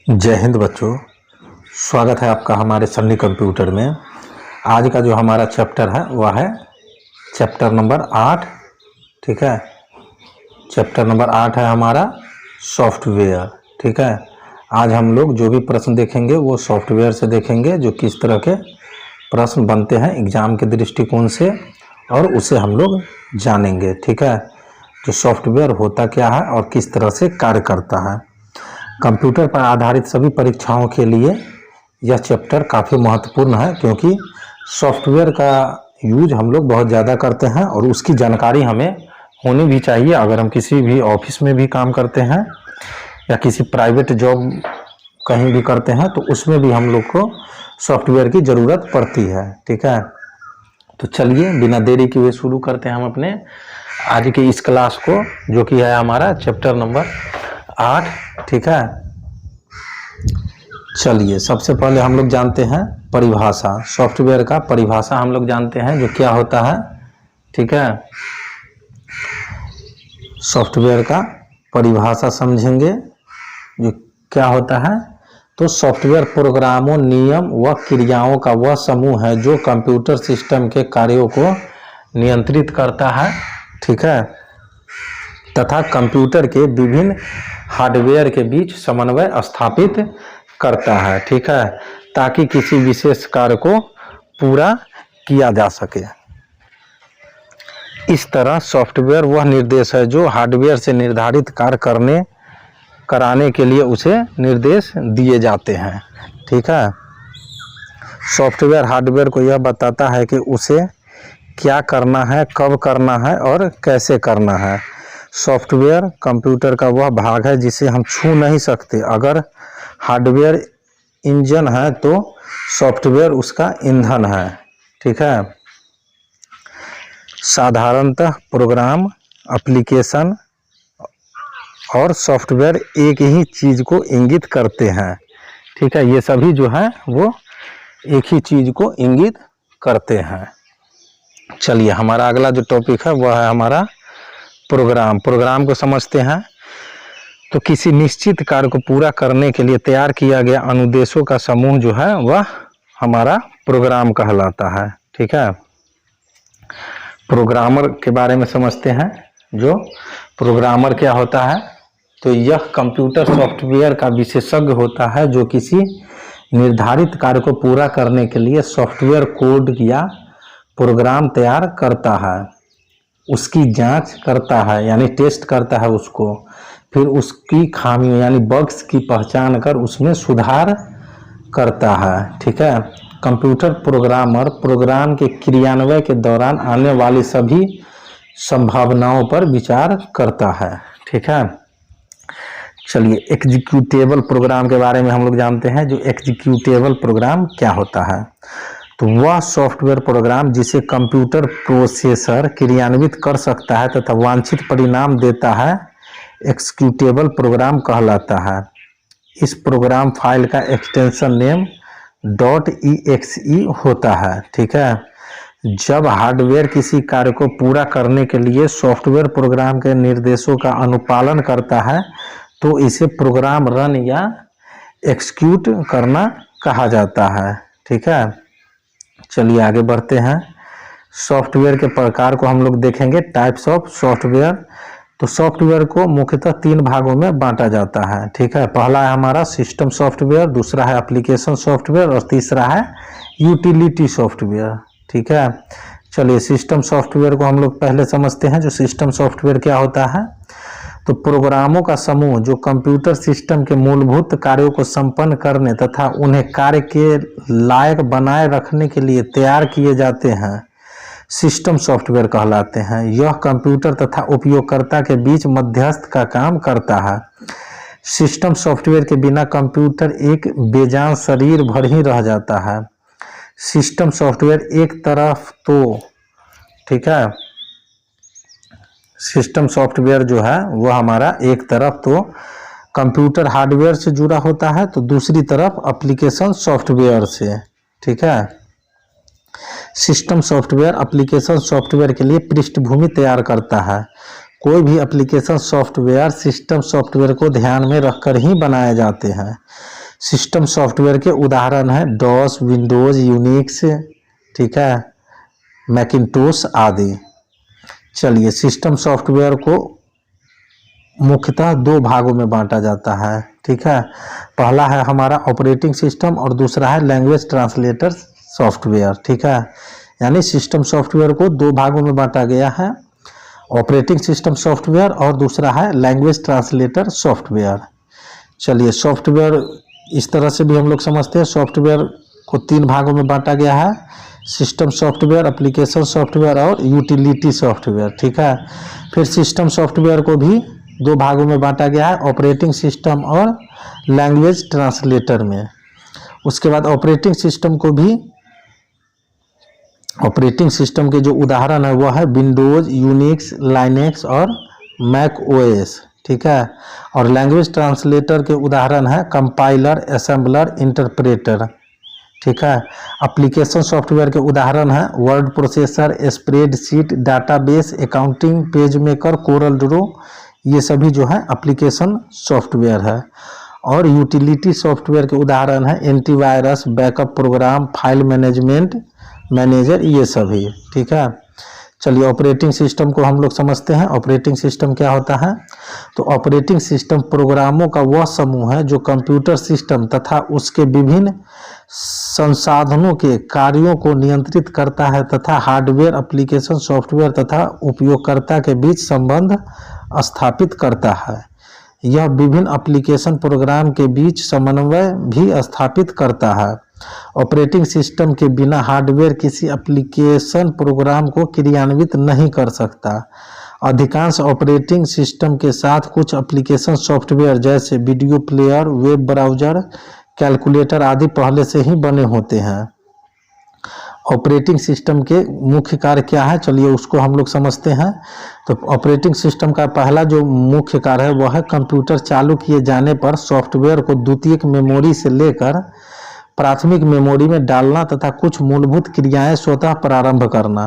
जय हिंद बच्चों, स्वागत है आपका हमारे सन्नी कंप्यूटर में। आज का जो हमारा चैप्टर है वह है चैप्टर नंबर 8। ठीक है, चैप्टर नंबर 8 है हमारा सॉफ्टवेयर। ठीक है, आज हम लोग जो भी प्रश्न देखेंगे वो सॉफ्टवेयर से देखेंगे, जो किस तरह के प्रश्न बनते हैं एग्जाम के दृष्टिकोण से, और उसे हम लोग जानेंगे। ठीक है, जो सॉफ्टवेयर होता क्या है और किस तरह से कार्य करता है। कंप्यूटर पर आधारित सभी परीक्षाओं के लिए यह चैप्टर काफ़ी महत्वपूर्ण है, क्योंकि सॉफ्टवेयर का यूज हम लोग बहुत ज़्यादा करते हैं और उसकी जानकारी हमें होनी भी चाहिए। अगर हम किसी भी ऑफिस में भी काम करते हैं या किसी प्राइवेट जॉब कहीं भी करते हैं तो उसमें भी हम लोग को सॉफ्टवेयर की ज़रूरत पड़ती है। ठीक है, तो चलिए बिना देरी के हुए शुरू करते हैं हम अपने आज की इस क्लास को, जो कि है हमारा चैप्टर नंबर 8। ठीक है, चलिए सबसे पहले हम लोग जानते हैं परिभाषा। सॉफ्टवेयर का परिभाषा हम लोग जानते हैं जो क्या होता है। ठीक है, सॉफ्टवेयर का परिभाषा समझेंगे जो क्या होता है। तो सॉफ्टवेयर प्रोग्रामों, नियम व क्रियाओं का वह समूह है जो कंप्यूटर सिस्टम के कार्यों को नियंत्रित करता है। ठीक है, तथा कंप्यूटर के विभिन्न हार्डवेयर के बीच समन्वय स्थापित करता है। ठीक है, ताकि किसी विशेष कार्य को पूरा किया जा सके। इस तरह सॉफ्टवेयर वह निर्देश है जो हार्डवेयर से निर्धारित कार्य कराने के लिए उसे निर्देश दिए जाते हैं। ठीक है, सॉफ्टवेयर हार्डवेयर को यह बताता है कि उसे क्या करना है, कब करना है और कैसे करना है। सॉफ्टवेयर कंप्यूटर का वह भाग है जिसे हम छू नहीं सकते। अगर हार्डवेयर इंजन है तो सॉफ्टवेयर उसका ईंधन है। ठीक है, साधारणतः प्रोग्राम, एप्लीकेशन और सॉफ्टवेयर एक ही चीज़ को इंगित करते हैं। ठीक है, ये सभी जो है वो एक ही चीज़ को इंगित करते हैं। चलिए हमारा अगला जो टॉपिक है वह है हमारा प्रोग्राम। प्रोग्राम को समझते हैं। तो किसी निश्चित कार्य को पूरा करने के लिए तैयार किया गया अनुदेशों का समूह जो है वह हमारा प्रोग्राम कहलाता है। ठीक है, प्रोग्रामर के बारे में समझते हैं। जो प्रोग्रामर क्या होता है, तो यह कंप्यूटर सॉफ्टवेयर का विशेषज्ञ होता है जो किसी निर्धारित कार्य को पूरा करने के लिए सॉफ्टवेयर कोड या प्रोग्राम तैयार करता है, उसकी जांच करता है यानी टेस्ट करता है उसको, फिर उसकी खामियों यानी बग्स की पहचान कर उसमें सुधार करता है। ठीक है, कंप्यूटर प्रोग्रामर प्रोग्राम के क्रियान्वयन के दौरान आने वाली सभी संभावनाओं पर विचार करता है। ठीक है, चलिए एग्जीक्यूटेबल प्रोग्राम के बारे में हम लोग जानते हैं। जो एग्जीक्यूटेबल प्रोग्राम क्या होता है, तो वह सॉफ्टवेयर प्रोग्राम जिसे कंप्यूटर प्रोसेसर क्रियान्वित कर सकता है तथा वांछित परिणाम देता है एग्जीक्यूटेबल प्रोग्राम कहलाता है। इस प्रोग्राम फाइल का एक्सटेंशन नेम .exe होता है। ठीक है, जब हार्डवेयर किसी कार्य को पूरा करने के लिए सॉफ्टवेयर प्रोग्राम के निर्देशों का अनुपालन करता है तो इसे प्रोग्राम रन या एग्जीक्यूट करना कहा जाता है। ठीक है, चलिए आगे बढ़ते हैं। सॉफ्टवेयर के प्रकार को हम लोग देखेंगे, टाइप्स ऑफ सॉफ्टवेयर। तो सॉफ्टवेयर को मुख्यतः 3 भागों में बांटा जाता है। ठीक है, पहला है हमारा सिस्टम सॉफ्टवेयर, दूसरा है एप्लीकेशन सॉफ्टवेयर और तीसरा है यूटिलिटी सॉफ्टवेयर। ठीक है, चलिए सिस्टम सॉफ्टवेयर को हम लोग पहले समझते हैं। जो सिस्टम सॉफ्टवेयर क्या होता है, तो प्रोग्रामों का समूह जो कंप्यूटर सिस्टम के मूलभूत कार्यों को संपन्न करने तथा उन्हें कार्य के लायक बनाए रखने के लिए तैयार किए जाते हैं, सिस्टम सॉफ्टवेयर कहलाते हैं। यह कंप्यूटर तथा उपयोगकर्ता के बीच मध्यस्थ का काम करता है। सिस्टम सॉफ्टवेयर के बिना कंप्यूटर एक बेजान शरीर भर ही रह जाता है। सिस्टम सॉफ्टवेयर एक तरफ तो, ठीक है, सिस्टम सॉफ्टवेयर जो है वह हमारा एक तरफ तो कंप्यूटर हार्डवेयर से जुड़ा होता है, तो दूसरी तरफ एप्लीकेशन सॉफ्टवेयर से। ठीक है, सिस्टम सॉफ्टवेयर एप्लीकेशन सॉफ्टवेयर के लिए पृष्ठभूमि तैयार करता है। कोई भी एप्लीकेशन सॉफ्टवेयर सिस्टम सॉफ्टवेयर को ध्यान में रखकर ही बनाए जाते हैं। सिस्टम सॉफ्टवेयर के उदाहरण हैं डॉस, विंडोज, यूनिक्स, ठीक है, मैकिन्टोश आदि। चलिए, सिस्टम सॉफ्टवेयर को मुख्यतः दो भागों में बांटा जाता है, ठीक है। पहला है हमारा ऑपरेटिंग सिस्टम और दूसरा है लैंग्वेज ट्रांसलेटर सॉफ्टवेयर, ठीक है। यानी सिस्टम सॉफ्टवेयर को दो भागों में बांटा गया है, ऑपरेटिंग सिस्टम सॉफ्टवेयर और दूसरा है लैंग्वेज ट्रांसलेटर सॉफ्टवेयर। चलिए, सॉफ्टवेयर इस तरह से भी हम लोग समझते हैं, सॉफ्टवेयर को तीन भागों में बांटा गया है, सिस्टम सॉफ्टवेयर, एप्लीकेशन सॉफ्टवेयर और यूटिलिटी सॉफ्टवेयर, ठीक है। फिर सिस्टम सॉफ्टवेयर को भी दो भागों में बांटा गया है, ऑपरेटिंग सिस्टम और लैंग्वेज ट्रांसलेटर में। उसके बाद ऑपरेटिंग सिस्टम को भी, ऑपरेटिंग सिस्टम के जो उदाहरण है वह है विंडोज, यूनिक्स, लाइनेक्स और मैक ओएस, ठीक है। और लैंग्वेज ट्रांसलेटर के उदाहरण है कंपाइलर, असेंबलर, इंटरप्रेटर, ठीक है। एप्लीकेशन सॉफ्टवेयर के उदाहरण है word processor, spreadsheet, database, accounting, page maker, Corel Draw, ये सभी जो है एप्लीकेशन सॉफ्टवेयर है। और यूटिलिटी सॉफ्टवेयर के उदाहरण है antivirus, backup programme, file management manager, ये सभी, ठीक है। चलिए, ऑपरेटिंग सिस्टम को हम लोग समझते हैं। ऑपरेटिंग सिस्टम क्या होता है? तो ऑपरेटिंग सिस्टम प्रोग्रामों का वह समूह है जो कंप्यूटर सिस्टम तथा उसके विभिन्न संसाधनों के कार्यों को नियंत्रित करता है तथा हार्डवेयर, एप्लीकेशन सॉफ्टवेयर तथा उपयोगकर्ता के बीच संबंध स्थापित करता है। यह विभिन्न एप्लीकेशन प्रोग्राम के बीच समन्वय भी स्थापित करता है। ऑपरेटिंग सिस्टम के बिना हार्डवेयर किसी एप्लीकेशन प्रोग्राम को क्रियान्वित नहीं कर सकता। अधिकांश ऑपरेटिंग सिस्टम के साथ कुछ एप्लीकेशन सॉफ्टवेयर जैसे video player, web browser, calculator आदि पहले से ही बने होते हैं। ऑपरेटिंग सिस्टम के मुख्य कार्य क्या है? चलिए उसको हम लोग समझते हैं। तो ऑपरेटिंग सिस्टम का पहला जो मुख्य कार्य है वह है कंप्यूटर चालू किए जाने पर सॉफ्टवेयर को द्वितीयक मेमोरी से लेकर प्राथमिक मेमोरी में डालना तथा कुछ मूलभूत क्रियाएं स्वतः प्रारंभ करना।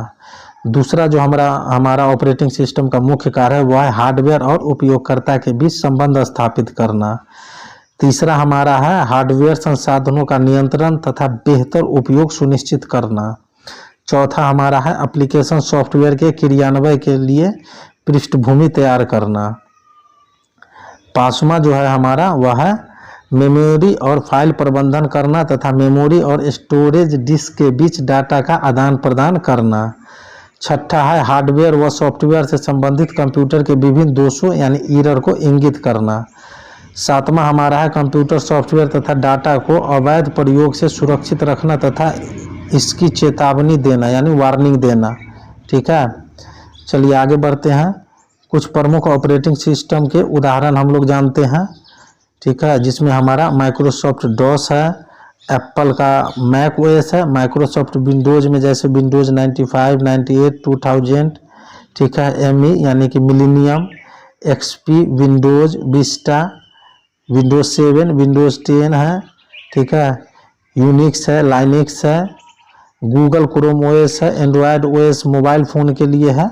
दूसरा जो हमारा ऑपरेटिंग सिस्टम का मुख्य कार्य है वह है हार्डवेयर और उपयोगकर्ता के बीच संबंध स्थापित करना। तीसरा हमारा है हार्डवेयर संसाधनों का नियंत्रण तथा बेहतर उपयोग सुनिश्चित करना। चौथा हमारा है एप्लीकेशन सॉफ्टवेयर के क्रियान्वयन के लिए पृष्ठभूमि तैयार करना। पांचवा जो है हमारा वह है मेमोरी और फाइल प्रबंधन करना तथा मेमोरी और स्टोरेज डिस्क के बीच डाटा का आदान प्रदान करना। छठा है हार्डवेयर व सॉफ्टवेयर से संबंधित कंप्यूटर के विभिन्न दोषों यानी एरर को इंगित करना। सातवां हमारा है कंप्यूटर सॉफ्टवेयर तथा डाटा को अवैध प्रयोग से सुरक्षित रखना तथा इसकी चेतावनी देना यानी वार्निंग देना, ठीक है। चलिए आगे बढ़ते हैं। कुछ प्रमुख ऑपरेटिंग सिस्टम के उदाहरण हम लोग जानते हैं, ठीक है, जिसमें हमारा माइक्रोसॉफ्ट डॉस है, एप्पल का मैक ओएस है, माइक्रोसॉफ्ट विंडोज में जैसे विंडोज 95, 98, 2000, ठीक है, एमई यानी कि millennium, XP, Windows Vista, Windows 7, Windows 10 है, ठीक है, यूनिक्स है, लाइनेक्स है, गूगल क्रोम ओएस है, एंड्रॉयड ओएस मोबाइल फ़ोन के लिए है,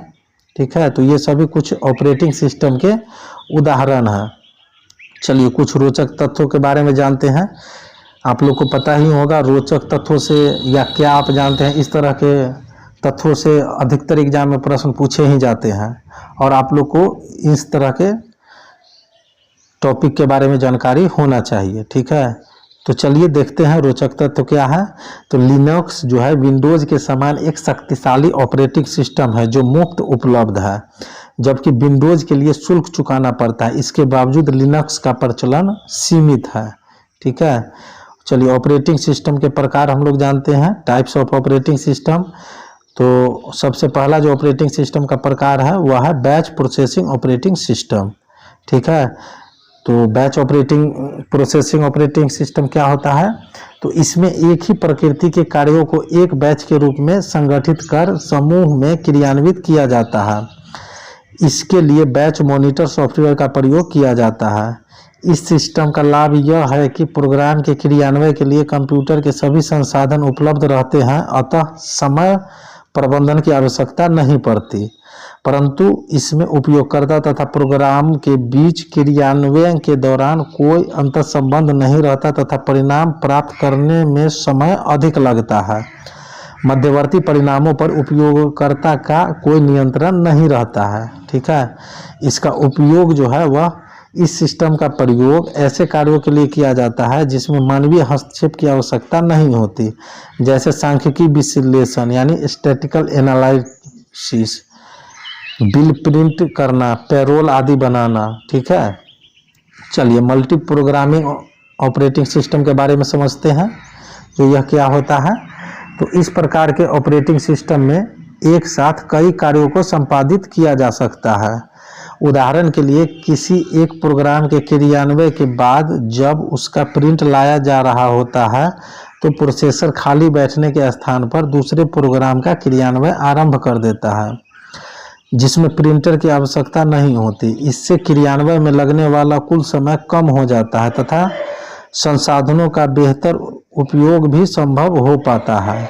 ठीक है। तो ये सभी कुछ ऑपरेटिंग सिस्टम के उदाहरण हैं। चलिए कुछ रोचक तथ्यों के बारे में जानते हैं। आप लोग को पता ही होगा रोचक तथ्यों से या क्या आप जानते हैं, इस तरह के तथ्यों से अधिकतर एग्जाम में प्रश्न पूछे ही जाते हैं और आप लोग को इस तरह के टॉपिक के बारे में जानकारी होना चाहिए, ठीक है। तो चलिए देखते हैं रोचक तथ्य क्या है। तो लिनक्स जो है विंडोज के समान एक शक्तिशाली ऑपरेटिंग सिस्टम है जो मुफ्त उपलब्ध है, जबकि विंडोज के लिए शुल्क चुकाना पड़ता है। इसके बावजूद लिनक्स का प्रचलन सीमित है, ठीक है। चलिए ऑपरेटिंग सिस्टम के प्रकार हम लोग जानते हैं, टाइप्स ऑफ ऑपरेटिंग सिस्टम। तो सबसे पहला जो ऑपरेटिंग सिस्टम का प्रकार है वह है बैच प्रोसेसिंग ऑपरेटिंग सिस्टम, ठीक है। तो बैच प्रोसेसिंग ऑपरेटिंग सिस्टम क्या होता है? तो इसमें एक ही प्रकृति के कार्यों को एक बैच के रूप में संगठित कर समूह में क्रियान्वित किया जाता है। इसके लिए बैच मॉनिटर सॉफ्टवेयर का प्रयोग किया जाता है। इस सिस्टम का लाभ यह है कि प्रोग्राम के क्रियान्वयन के लिए कंप्यूटर के सभी संसाधन उपलब्ध रहते हैं, अतः समय प्रबंधन की आवश्यकता नहीं पड़ती। परंतु इसमें उपयोगकर्ता तथा प्रोग्राम के बीच क्रियान्वयन के दौरान कोई अंतर संबंध नहीं रहता तथा परिणाम प्राप्त करने में समय अधिक लगता है। मध्यवर्ती परिणामों पर उपयोगकर्ता का कोई नियंत्रण नहीं रहता है। ठीक है, इसका उपयोग जो है वह इस सिस्टम का प्रयोग ऐसे कार्यों के लिए किया जाता है जिसमें मानवीय हस्तक्षेप की आवश्यकता नहीं होती, जैसे सांख्यिकी विश्लेषण यानी स्टैटिस्टिकल एनालिसिस, बिल प्रिंट करना, पेरोल आदि बनाना। ठीक है, चलिए मल्टी प्रोग्रामिंग ऑपरेटिंग सिस्टम के बारे में समझते हैं। तो यह क्या होता है? तो इस प्रकार के ऑपरेटिंग सिस्टम में एक साथ कई कार्यों को संपादित किया जा सकता है। उदाहरण के लिए किसी एक प्रोग्राम के क्रियान्वयन के बाद जब उसका प्रिंट लाया जा रहा होता है तो प्रोसेसर खाली बैठने के स्थान पर दूसरे प्रोग्राम का क्रियान्वयन आरंभ कर देता है जिसमें प्रिंटर की आवश्यकता नहीं होती। इससे क्रियान्वयन में लगने वाला कुल समय कम हो जाता है तथा संसाधनों का बेहतर उपयोग भी संभव हो पाता है।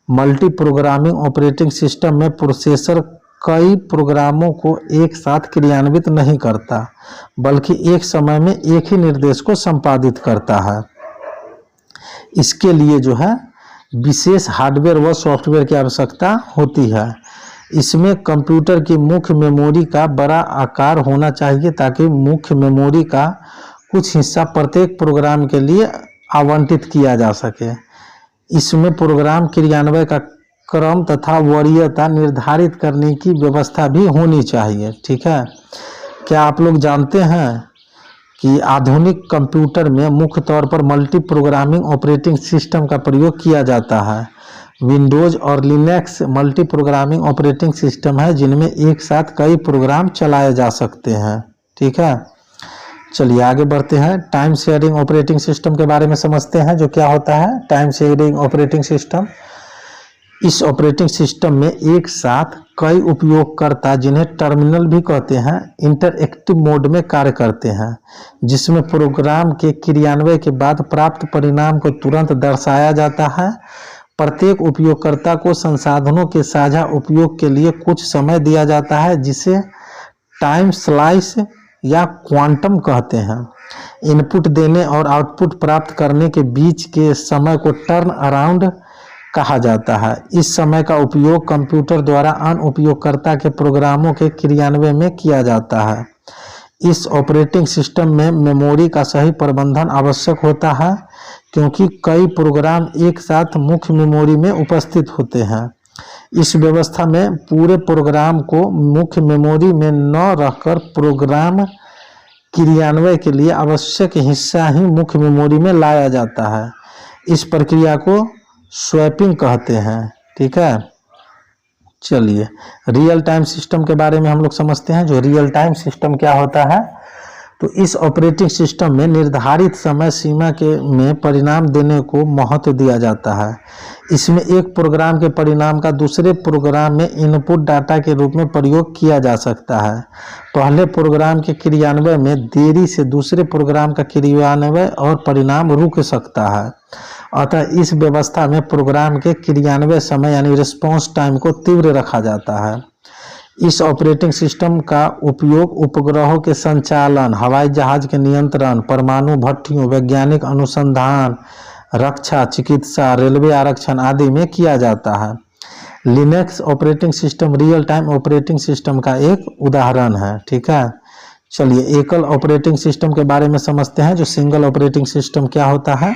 मल्टी प्रोग्रामिंग ऑपरेटिंग सिस्टम में प्रोसेसर कई प्रोग्रामों को एक साथ क्रियान्वित नहीं करता, बल्कि एक समय में एक ही निर्देश को संपादित करता है। इसके लिए जो है विशेष हार्डवेयर व सॉफ्टवेयर की आवश्यकता होती है। इसमें कंप्यूटर की मुख्य मेमोरी का बड़ा आकार होना चाहिए ताकि मुख्य मेमोरी का कुछ हिस्सा प्रत्येक प्रोग्राम के लिए आवंटित किया जा सके। इसमें प्रोग्राम क्रियान्वयन का क्रम तथा वरीयता निर्धारित करने की व्यवस्था भी होनी चाहिए। ठीक है, क्या आप लोग जानते हैं कि आधुनिक कंप्यूटर में मुख्य तौर पर मल्टी प्रोग्रामिंग ऑपरेटिंग सिस्टम का प्रयोग किया जाता है। विंडोज और Linux multi programming operating system है जिनमें एक साथ कई प्रोग्राम चलाए जा सकते हैं। ठीक है, चलिए आगे बढ़ते हैं। टाइम शेयरिंग ऑपरेटिंग सिस्टम के बारे में समझते हैं। जो क्या होता है टाइम शेयरिंग ऑपरेटिंग सिस्टम? इस ऑपरेटिंग सिस्टम में एक साथ कई उपयोगकर्ता, जिन्हें टर्मिनल भी कहते हैं, इंटरएक्टिव मोड में कार्य करते हैं, जिसमें प्रोग्राम के क्रियान्वयन के बाद प्राप्त परिणाम को तुरंत दर्शाया जाता है। प्रत्येक उपयोगकर्ता को संसाधनों के साझा उपयोग के लिए कुछ समय दिया जाता है, जिसे टाइम स्लाइस या क्वांटम कहते हैं। इनपुट देने और आउटपुट प्राप्त करने के बीच के समय को टर्न अराउंड कहा जाता है। इस समय का उपयोग कंप्यूटर द्वारा अन्य उपयोगकर्ता के प्रोग्रामों के क्रियान्वयन में किया जाता है। इस ऑपरेटिंग सिस्टम में मेमोरी का सही प्रबंधन आवश्यक होता है, क्योंकि कई प्रोग्राम एक साथ मुख्य मेमोरी में उपस्थित होते हैं। इस व्यवस्था में पूरे प्रोग्राम को मुख्य मेमोरी में न रखकर प्रोग्राम क्रियान्वयन के लिए आवश्यक हिस्सा ही मुख्य मेमोरी में लाया जाता है। इस प्रक्रिया को स्वैपिंग कहते हैं। ठीक है, चलिए रियल टाइम सिस्टम के बारे में हम लोग समझते हैं। जो रियल टाइम सिस्टम क्या होता है? तो इस ऑपरेटिंग सिस्टम में निर्धारित समय सीमा में परिणाम देने को महत्व दिया जाता है। इसमें एक प्रोग्राम के परिणाम का दूसरे प्रोग्राम में इनपुट डाटा के रूप में प्रयोग किया जा सकता है। पहले प्रोग्राम के क्रियान्वयन में देरी से दूसरे प्रोग्राम का क्रियान्वयन और परिणाम रुक सकता है। अतः इस व्यवस्था में प्रोग्राम के क्रियान्वयन समय यानी रिस्पॉन्स टाइम को तीव्र रखा जाता है। इस ऑपरेटिंग सिस्टम का उपयोग उपग्रहों के संचालन, हवाई जहाज के नियंत्रण, परमाणु भट्टियों, वैज्ञानिक अनुसंधान, रक्षा, चिकित्सा, रेलवे आरक्षण आदि में किया जाता है। Linux operating system real time operating system का एक उदाहरण है। ठीक है, चलिए एकल ऑपरेटिंग सिस्टम के बारे में समझते हैं। जो सिंगल ऑपरेटिंग सिस्टम क्या होता है?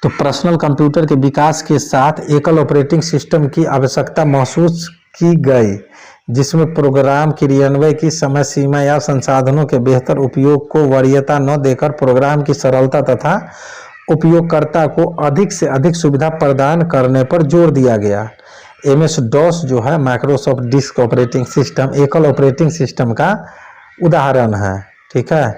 तो पर्सनल कंप्यूटर के विकास के साथ एकल ऑपरेटिंग सिस्टम की आवश्यकता महसूस की गई, जिसमें प्रोग्राम क्रियान्वयन की समय सीमा या संसाधनों के बेहतर उपयोग को वरीयता न देकर प्रोग्राम की सरलता तथा उपयोगकर्ता को अधिक से अधिक सुविधा प्रदान करने पर जोर दिया गया। MS-DOS जो है माइक्रोसॉफ्ट डिस्क ऑपरेटिंग सिस्टम एकल ऑपरेटिंग सिस्टम का उदाहरण है। ठीक है,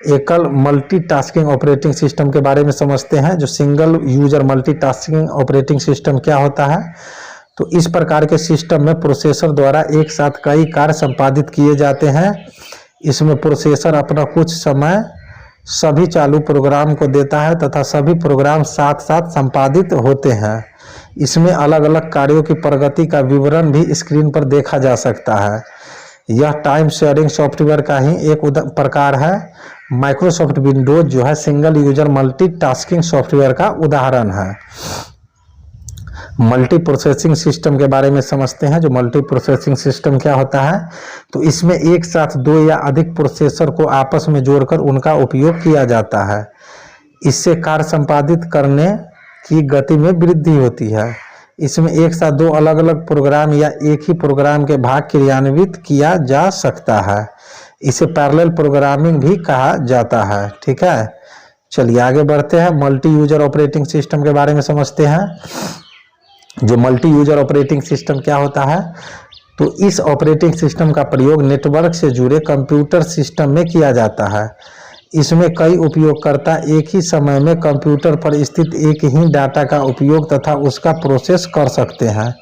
एकल मल्टीटास्किंग ऑपरेटिंग सिस्टम के बारे में समझते हैं। जो single user multitasking operating system क्या होता है? तो इस प्रकार के सिस्टम में प्रोसेसर द्वारा एक साथ कई कार्य संपादित किए जाते हैं। इसमें प्रोसेसर अपना कुछ समय सभी चालू प्रोग्राम को देता है तथा सभी प्रोग्राम साथ साथ संपादित होते हैं। इसमें अलग अलग कार्यों की प्रगति का विवरण भी स्क्रीन पर देखा जा सकता है। यह टाइम शेयरिंग सॉफ्टवेयर का ही एक प्रकार है। माइक्रोसॉफ्ट विंडोज जो है सिंगल यूजर मल्टीटास्किंग सॉफ्टवेयर का उदाहरण है। मल्टी प्रोसेसिंग सिस्टम के बारे में समझते हैं। जो मल्टी प्रोसेसिंग सिस्टम क्या होता है, तो इसमें एक साथ दो या अधिक प्रोसेसर को आपस में जोड़कर उनका उपयोग किया जाता है। इससे कार्य संपादित करने की गति में वृद्धि होती है। इसमें एक साथ दो अलग अलग प्रोग्राम या एक ही प्रोग्राम के भाग क्रियान्वित किया जा सकता है। इसे पैरेलल प्रोग्रामिंग भी कहा जाता है। ठीक है, चलिए आगे बढ़ते हैं। मल्टी यूजर ऑपरेटिंग सिस्टम के बारे में समझते हैं। जो मल्टी यूजर ऑपरेटिंग सिस्टम क्या होता है, तो इस ऑपरेटिंग सिस्टम का प्रयोग नेटवर्क से जुड़े कंप्यूटर सिस्टम में किया जाता है। इसमें कई उपयोगकर्ता एक ही समय में कंप्यूटर पर स्थित एक ही डाटा का उपयोग तथा उसका प्रोसेस कर सकते हैं।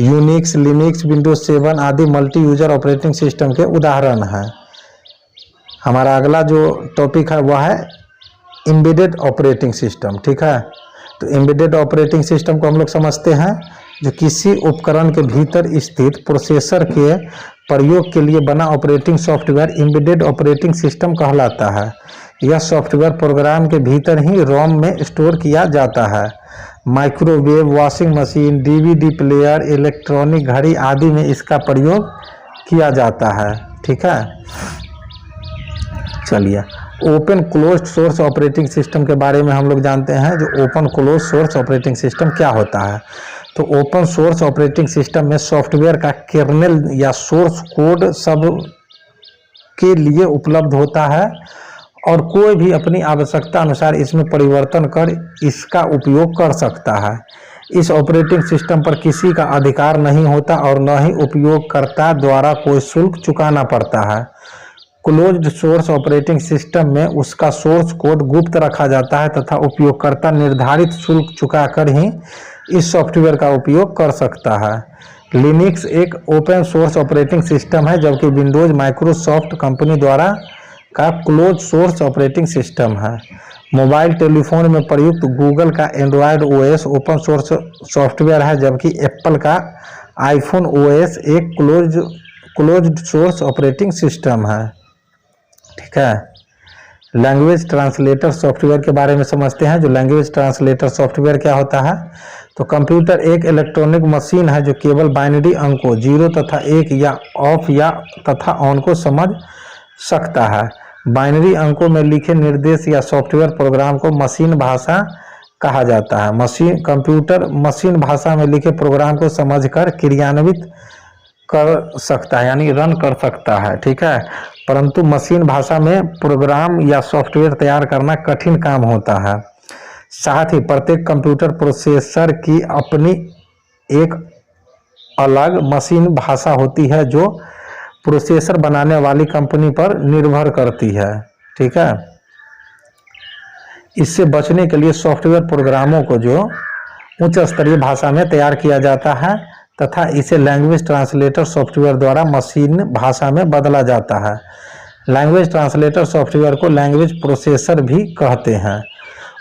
यूनिक्स, लिनक्स, विंडोज 7 आदि मल्टी यूजर ऑपरेटिंग सिस्टम के उदाहरण हैं। हमारा अगला जो टॉपिक है वह है एम्बेडेड ऑपरेटिंग सिस्टम। ठीक है, तो एम्बेडेड ऑपरेटिंग सिस्टम को हम लोग समझते हैं जो किसी उपकरण के भीतर स्थित प्रोसेसर के प्रयोग के लिए बना operating software embedded operating system कहलाता है। यह सॉफ्टवेयर प्रोग्राम के भीतर ही रोम में स्टोर किया जाता है। Microwave, washing machine, DVD player, electronic घड़ी आदि में इसका प्रयोग किया जाता है। ठीक है, चलिए open closed source operating system के बारे में हम लोग जानते हैं। जो open close source operating system क्या होता है, तो ओपन सोर्स ऑपरेटिंग सिस्टम में सॉफ्टवेयर का कर्नेल या सोर्स कोड सब के लिए उपलब्ध होता है और कोई भी अपनी आवश्यकता अनुसार इसमें परिवर्तन कर इसका उपयोग कर सकता है। इस ऑपरेटिंग सिस्टम पर किसी का अधिकार नहीं होता और न ही उपयोगकर्ता द्वारा कोई शुल्क चुकाना पड़ता है। क्लोज्ड सोर्स ऑपरेटिंग सिस्टम में उसका सोर्स कोड गुप्त रखा जाता है तथा उपयोगकर्ता निर्धारित शुल्क चुकाकर ही इस सॉफ्टवेयर का उपयोग कर सकता है। लिनक्स एक ओपन सोर्स ऑपरेटिंग सिस्टम है, जबकि विंडोज माइक्रोसॉफ्ट कंपनी द्वारा का क्लोज सोर्स ऑपरेटिंग सिस्टम है। मोबाइल टेलीफोन में प्रयुक्त गूगल का Android OS open source software है, जबकि एप्पल का आईफोन ओएस एक क्लोज्ड सोर्स ऑपरेटिंग सिस्टम है। ठीक है, लैंग्वेज ट्रांसलेटर सॉफ्टवेयर के बारे में समझते हैं। जो लैंग्वेज ट्रांसलेटर सॉफ्टवेयर क्या होता है, तो कंप्यूटर एक इलेक्ट्रॉनिक मशीन है जो केवल बाइनरी अंकों 0 तथा 1 या ऑफ या तथा ऑन को समझ सकता है। बाइनरी अंकों में लिखे निर्देश या सॉफ्टवेयर प्रोग्राम को मशीन भाषा कहा जाता है। कंप्यूटर मशीन भाषा में लिखे प्रोग्राम को समझकर क्रियान्वित कर सकता है, यानी रन कर सकता है। ठीक है, परंतु मशीन भाषा में प्रोग्राम या सॉफ्टवेयर तैयार करना कठिन काम होता है। साथ ही प्रत्येक कंप्यूटर प्रोसेसर की अपनी एक अलग मशीन भाषा होती है जो प्रोसेसर बनाने वाली कंपनी पर निर्भर करती है। ठीक है, इससे बचने के लिए सॉफ्टवेयर प्रोग्रामों को जो उच्च स्तरीय भाषा में तैयार किया जाता है तथा इसे लैंग्वेज ट्रांसलेटर सॉफ्टवेयर द्वारा मशीन भाषा में बदला जाता है। लैंग्वेज ट्रांसलेटर सॉफ्टवेयर को लैंग्वेज प्रोसेसर भी कहते हैं।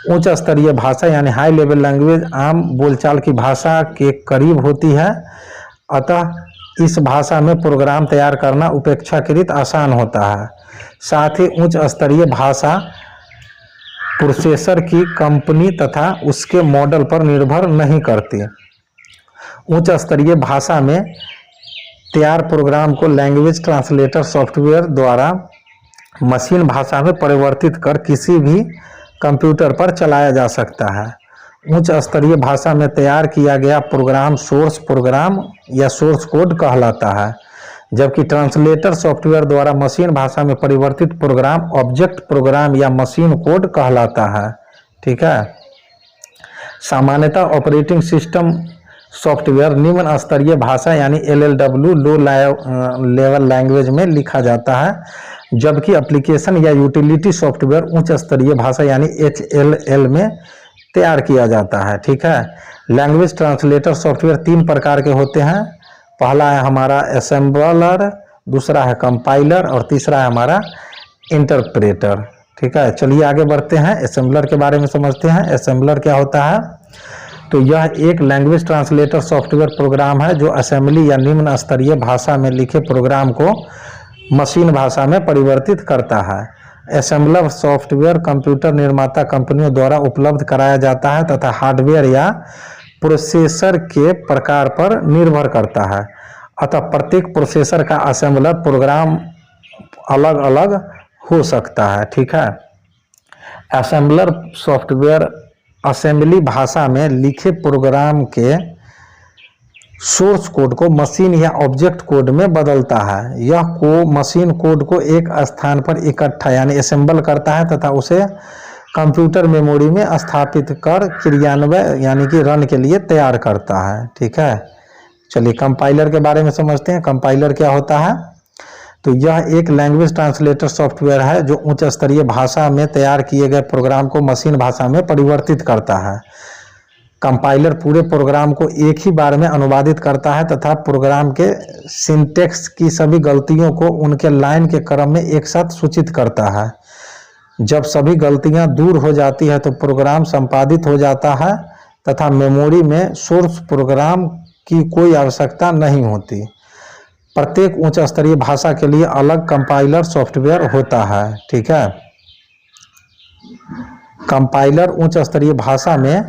उच्च स्तरीय भाषा यानी हाई लेवल लैंग्वेज आम बोलचाल की भाषा के करीब होती है, अतः इस भाषा में प्रोग्राम तैयार करना अपेक्षाकृत आसान होता है। साथ ही उच्च स्तरीय भाषा प्रोसेसर की कंपनी तथा उसके मॉडल पर निर्भर नहीं करती। उच्च स्तरीय भाषा में तैयार प्रोग्राम को लैंग्वेज ट्रांसलेटर सॉफ्टवेयर द्वारा मशीन भाषा में परिवर्तित कर किसी भी कंप्यूटर पर चलाया जा सकता है। उच्च स्तरीय भाषा में तैयार किया गया प्रोग्राम सोर्स प्रोग्राम या सोर्स कोड कहलाता है, जबकि ट्रांसलेटर सॉफ्टवेयर द्वारा मशीन भाषा में परिवर्तित प्रोग्राम ऑब्जेक्ट प्रोग्राम या मशीन कोड कहलाता है। ठीक है, सामान्यतः ऑपरेटिंग सिस्टम सॉफ्टवेयर निम्न स्तरीय भाषा यानी LLW लो लेवल लैंग्वेज में लिखा जाता है, जबकि एप्लीकेशन या यूटिलिटी सॉफ्टवेयर उच्च स्तरीय भाषा यानी HLL में तैयार किया जाता है। ठीक है, लैंग्वेज ट्रांसलेटर सॉफ्टवेयर 3 प्रकार के होते हैं। पहला है हमारा असेंबलर, दूसरा है कंपाइलर और तीसरा है हमारा इंटरप्रेटर। ठीक है, चलिए आगे बढ़ते हैं, असेंबलर के बारे में समझते हैं। असेंबलर क्या होता है, तो यह एक लैंग्वेज ट्रांसलेटर सॉफ्टवेयर प्रोग्राम है जो असेंबली या निम्न स्तरीय भाषा में लिखे प्रोग्राम को मशीन भाषा में परिवर्तित करता है। असेंबलर सॉफ्टवेयर कंप्यूटर निर्माता कंपनियों द्वारा उपलब्ध कराया जाता है तथा हार्डवेयर या प्रोसेसर के प्रकार पर निर्भर करता है। अतः प्रत्येक प्रोसेसर का असेंबलर प्रोग्राम अलग अलग हो सकता है। ठीक है, असेंबलर सॉफ्टवेयर असेंबली भाषा में लिखे प्रोग्राम के सोर्स कोड को मशीन या ऑब्जेक्ट कोड में बदलता है। यह मशीन कोड को एक स्थान पर इकट्ठा यानी असेंबल करता है तथा उसे कंप्यूटर मेमोरी में स्थापित कर क्रियान्वय यानी कि रन के लिए तैयार करता है। ठीक है, चलिए कंपाइलर के बारे में समझते हैं। कंपाइलर क्या होता है? तो यह एक लैंग्वेज ट्रांसलेटर सॉफ्टवेयर है जो उच्च स्तरीय भाषा में तैयार किए गए प्रोग्राम को मशीन भाषा में परिवर्तित करता है। कंपाइलर पूरे प्रोग्राम को एक ही बार में अनुवादित करता है तथा प्रोग्राम के सिंटैक्स की सभी गलतियों को उनके लाइन के क्रम में एक साथ सूचित करता है। जब सभी गलतियां दूर हो जाती है तो प्रोग्राम संपादित हो जाता है तथा मेमोरी में सोर्स प्रोग्राम की कोई आवश्यकता नहीं होती। प्रत्येक उच्च स्तरीय भाषा के लिए अलग कंपाइलर सॉफ्टवेयर होता है। ठीक है, कंपाइलर उच्च स्तरीय भाषा में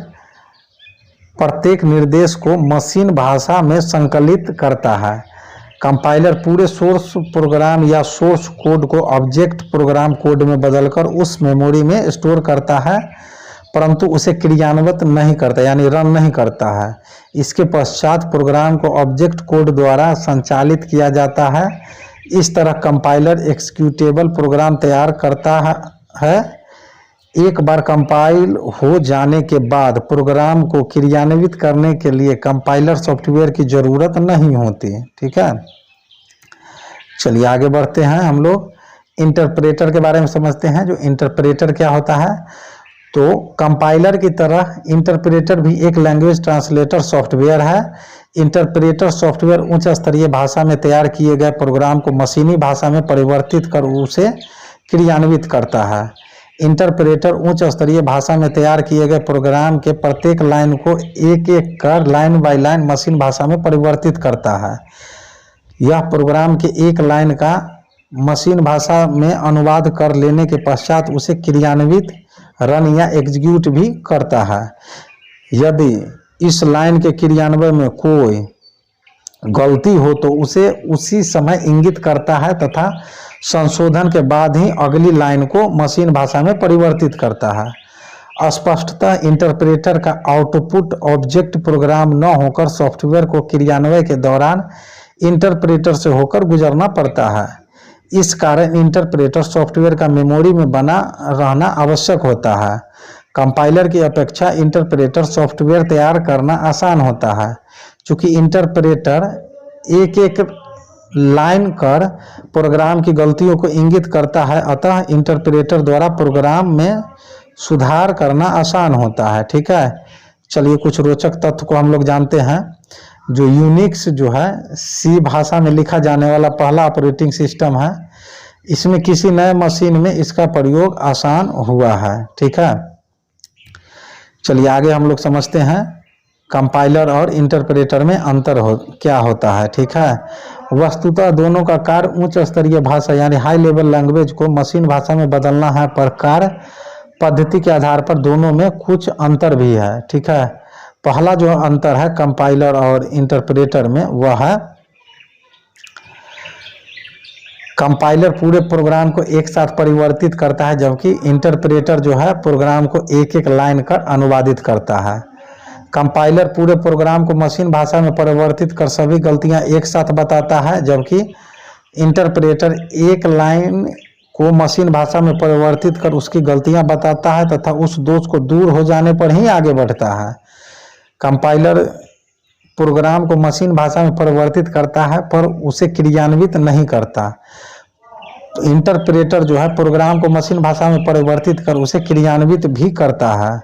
प्रत्येक निर्देश को मशीन भाषा में संकलित करता है। कंपाइलर पूरे सोर्स प्रोग्राम या सोर्स कोड को ऑब्जेक्ट प्रोग्राम कोड में बदलकर उस मेमोरी में स्टोर करता है परंतु उसे क्रियान्वित नहीं करता यानी रन नहीं करता है। इसके पश्चात प्रोग्राम को ऑब्जेक्ट कोड द्वारा संचालित किया जाता है। इस तरह कंपाइलर एक्जीक्यूटेबल प्रोग्राम तैयार करता है। एक बार कंपाइल हो जाने के बाद प्रोग्राम को क्रियान्वित करने के लिए कंपाइलर सॉफ्टवेयर की ज़रूरत नहीं होती। ठीक है, चलिए आगे बढ़ते हैं। हम लोग इंटरप्रेटर के बारे में समझते हैं। जो इंटरप्रेटर क्या होता है? तो कंपाइलर की तरह इंटरप्रेटर भी एक लैंग्वेज ट्रांसलेटर सॉफ्टवेयर है। इंटरप्रेटर सॉफ्टवेयर उच्च स्तरीय भाषा में तैयार किए गए प्रोग्राम को मशीनी भाषा में परिवर्तित कर उसे क्रियान्वित करता है। इंटरप्रेटर उच्च स्तरीय भाषा में तैयार किए गए प्रोग्राम के प्रत्येक लाइन को एक एक कर लाइन बाय लाइन मशीन भाषा में परिवर्तित करता है। यह प्रोग्राम के एक लाइन का मशीन भाषा में अनुवाद कर लेने के पश्चात उसे क्रियान्वित रन या एग्जीक्यूट भी करता है। यदि इस लाइन के क्रियान्वयन में कोई गलती हो तो उसे उसी समय इंगित करता है तथा संशोधन के बाद ही अगली लाइन को मशीन भाषा में परिवर्तित करता है। स्पष्टतः इंटरप्रेटर का आउटपुट ऑब्जेक्ट प्रोग्राम न होकर सॉफ्टवेयर को क्रियान्वयन के दौरान इंटरप्रेटर से होकर गुजरना पड़ता है। इस कारण इंटरप्रेटर सॉफ्टवेयर का मेमोरी में बना रहना आवश्यक होता है। कंपाइलर की अपेक्षा इंटरप्रेटर सॉफ्टवेयर तैयार करना आसान होता है। चूँकि इंटरप्रेटर एक एक लाइन कर प्रोग्राम की गलतियों को इंगित करता है अतः इंटरप्रेटर द्वारा प्रोग्राम में सुधार करना आसान होता है। ठीक है, चलिए कुछ रोचक तथ्य को हम लोग जानते हैं। जो यूनिक्स जो है सी भाषा में लिखा जाने वाला पहला ऑपरेटिंग सिस्टम है। इसमें किसी नए मशीन में इसका प्रयोग आसान हुआ है। ठीक है, चलिए आगे हम लोग समझते हैं कंपाइलर और इंटरप्रेटर में अंतर क्या होता है। ठीक है, वस्तुतः दोनों का कार्य उच्च स्तरीय भाषा यानी हाई लेवल लैंग्वेज को मशीन भाषा में बदलना है पर कार्य पद्धति के आधार पर दोनों में कुछ अंतर भी है। ठीक है, पहला जो अंतर है कंपाइलर और इंटरप्रेटर में वह है कंपाइलर पूरे प्रोग्राम को एक साथ परिवर्तित करता है जबकि इंटरप्रेटर जो है प्रोग्राम को एक एक लाइन कर अनुवादित करता है। कंपाइलर पूरे प्रोग्राम को मशीन भाषा में परिवर्तित कर सभी गलतियां एक साथ बताता है जबकि इंटरप्रेटर एक लाइन को मशीन भाषा में परिवर्तित कर उसकी गलतियां बताता है तथा उस दोष को दूर हो जाने पर ही आगे बढ़ता है। कंपाइलर प्रोग्राम को मशीन भाषा में परिवर्तित करता है पर उसे क्रियान्वित नहीं करता। इंटरप्रेटर जो है प्रोग्राम को मशीन भाषा में परिवर्तित कर उसे क्रियान्वित भी करता है।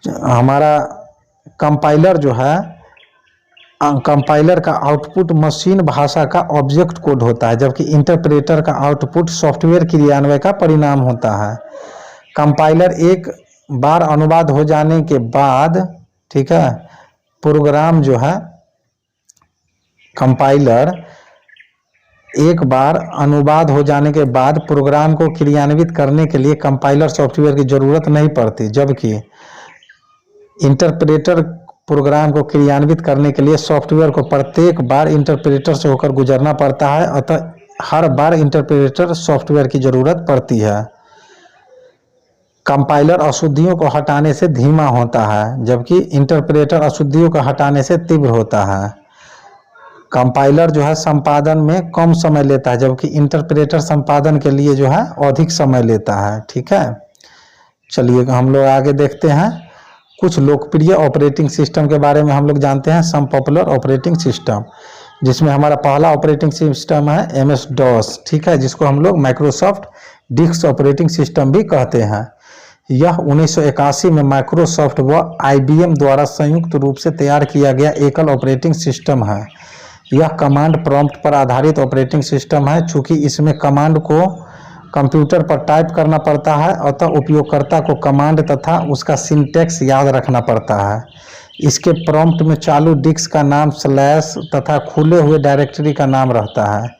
हमारा कंपाइलर जो है कंपाइलर का आउटपुट मशीन भाषा का ऑब्जेक्ट कोड होता है जबकि इंटरप्रेटर का आउटपुट सॉफ्टवेयर क्रियान्वयन का परिणाम होता है। कंपाइलर एक बार अनुवाद हो जाने के बाद ठीक है। प्रोग्राम जो है कंपाइलर एक बार अनुवाद हो जाने के बाद प्रोग्राम को क्रियान्वित करने के लिए कंपाइलर सॉफ्टवेयर की जरूरत नहीं पड़ती, जबकि इंटरप्रेटर प्रोग्राम को क्रियान्वित करने के लिए सॉफ्टवेयर को प्रत्येक बार इंटरप्रेटर से होकर गुजरना पड़ता है, अतः हर बार इंटरप्रेटर सॉफ्टवेयर की जरूरत पड़ती है। कंपाइलर अशुद्धियों को हटाने से धीमा होता है, जबकि इंटरप्रेटर अशुद्धियों को हटाने से तीव्र होता है। कंपाइलर जो है संपादन में कम समय लेता है, जबकि इंटरप्रेटर संपादन के लिए जो है अधिक समय लेता है। ठीक है, चलिए हम लोग आगे देखते हैं। कुछ लोकप्रिय ऑपरेटिंग सिस्टम के बारे में हम लोग जानते हैं। सम पॉपुलर ऑपरेटिंग सिस्टम, जिसमें हमारा पहला ऑपरेटिंग सिस्टम है MS DOS। ठीक है, जिसको हम लोग माइक्रोसॉफ्ट डिस्क ऑपरेटिंग सिस्टम भी कहते हैं। यह 1981 में माइक्रोसॉफ्ट व IBM द्वारा संयुक्त रूप से तैयार किया गया एकल ऑपरेटिंग सिस्टम है। यह कमांड प्रॉम्प्ट पर आधारित ऑपरेटिंग सिस्टम है। चूंकि इसमें कमांड को कंप्यूटर पर टाइप करना पड़ता है, अतः उपयोगकर्ता को कमांड तथा उसका सिंटैक्स याद रखना पड़ता है। इसके प्रॉम्प्ट में चालू डिस्क का नाम स्लैश तथा खुले हुए डायरेक्टरी का नाम रहता है।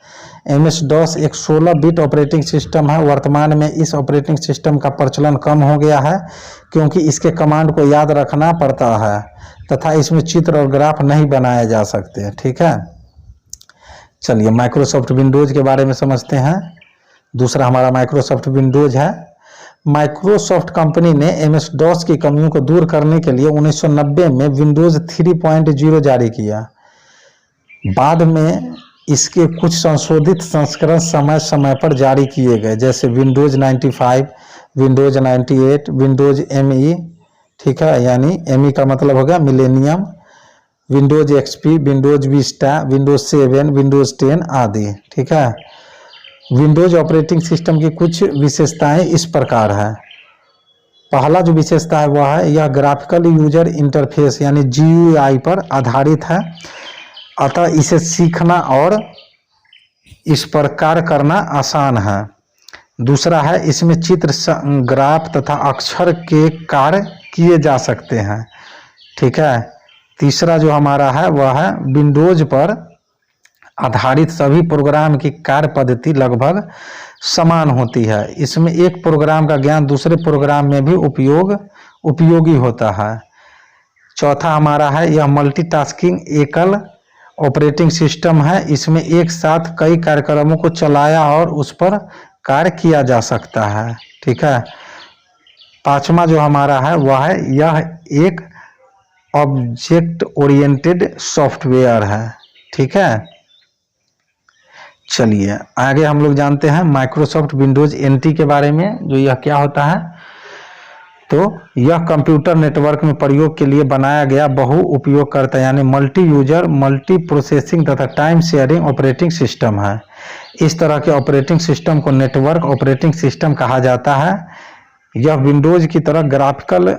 MS DOS एक 16 बिट ऑपरेटिंग सिस्टम है। वर्तमान में इस ऑपरेटिंग सिस्टम का प्रचलन कम हो गया है, क्योंकि इसके कमांड को याद रखना पड़ता है तथा इसमें चित्र और ग्राफ नहीं बनाए जा सकते। ठीक है, चलिए माइक्रोसॉफ्ट विंडोज के बारे में समझते हैं। दूसरा हमारा माइक्रोसॉफ्ट विंडोज है। माइक्रोसॉफ्ट कंपनी ने MS DOS की कमियों को दूर करने के लिए 1990 में विंडोज 3.0 जारी किया। बाद में इसके कुछ संशोधित संस्करण समय समय पर जारी किए गए, जैसे विंडोज 95, विंडोज 98, विंडोज ME। ठीक है, यानी ME का मतलब हो गया millennium, Windows XP, Windows Vista, Windows 7, Windows 10 आदि। ठीक है, विंडोज ऑपरेटिंग सिस्टम की कुछ विशेषताएं इस प्रकार है। पहला जो विशेषता है वह है यह ग्राफिकल यूजर इंटरफेस यानी GUI पर आधारित है, अतः इसे सीखना और इस पर कार्य करना आसान है। दूसरा है इसमें चित्र, ग्राफ तथा अक्षर के कार्य किए जा सकते हैं। ठीक है, तीसरा जो हमारा है वह है विंडोज पर आधारित सभी प्रोग्राम की कार्य पद्धति लगभग समान होती है। इसमें एक प्रोग्राम का ज्ञान दूसरे प्रोग्राम में भी उपयोगी होता है। चौथा हमारा है यह मल्टीटास्किंग एकल ऑपरेटिंग सिस्टम है। इसमें एक साथ कई कार्यक्रमों को चलाया और उस पर कार्य किया जा सकता है। ठीक है, पांचवा जो हमारा है वह है यह एक ऑब्जेक्ट ओरिएंटेड सॉफ्टवेयर है। ठीक है, चलिए आगे हम लोग जानते हैं माइक्रोसॉफ्ट विंडोज NT के बारे में। जो यह क्या होता है, तो यह कंप्यूटर नेटवर्क में प्रयोग के लिए बनाया गया बहु उपयोगकर्ता यानी मल्टी यूजर, मल्टी प्रोसेसिंग तथा टाइम शेयरिंग ऑपरेटिंग सिस्टम है। इस तरह के ऑपरेटिंग सिस्टम को नेटवर्क ऑपरेटिंग सिस्टम कहा जाता है। यह विंडोज की तरह ग्राफिकल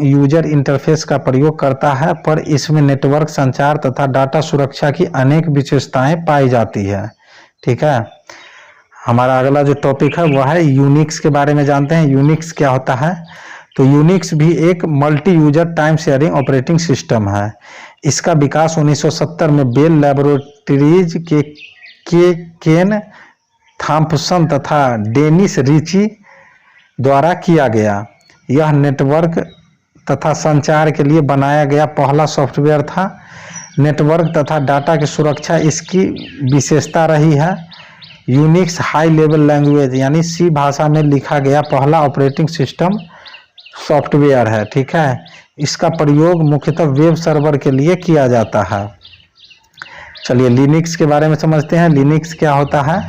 यूजर इंटरफेस का प्रयोग करता है, पर इसमें नेटवर्क संचार तथा डाटा सुरक्षा की अनेक विशेषताएं पाई जाती है। ठीक है, हमारा अगला जो टॉपिक है वह है यूनिक्स के बारे में जानते हैं। यूनिक्स क्या होता है, तो यूनिक्स भी एक multi user time sharing operating system है। इसका विकास 1970 में बेल लैबोरेटरीज के केन थॉम्पसन तथा डेनिस रिची द्वारा किया गया। यह नेटवर्क तथा संचार के लिए बनाया गया पहला सॉफ्टवेयर था। नेटवर्क तथा डाटा की सुरक्षा इसकी विशेषता रही है। यूनिक्स हाई लेवल लैंग्वेज यानी C भाषा में लिखा गया पहला ऑपरेटिंग सिस्टम सॉफ्टवेयर है। ठीक है, इसका प्रयोग मुख्यतः वेब सर्वर के लिए किया जाता है। चलिए लिनक्स के बारे में समझते हैं। लिनक्स क्या होता है,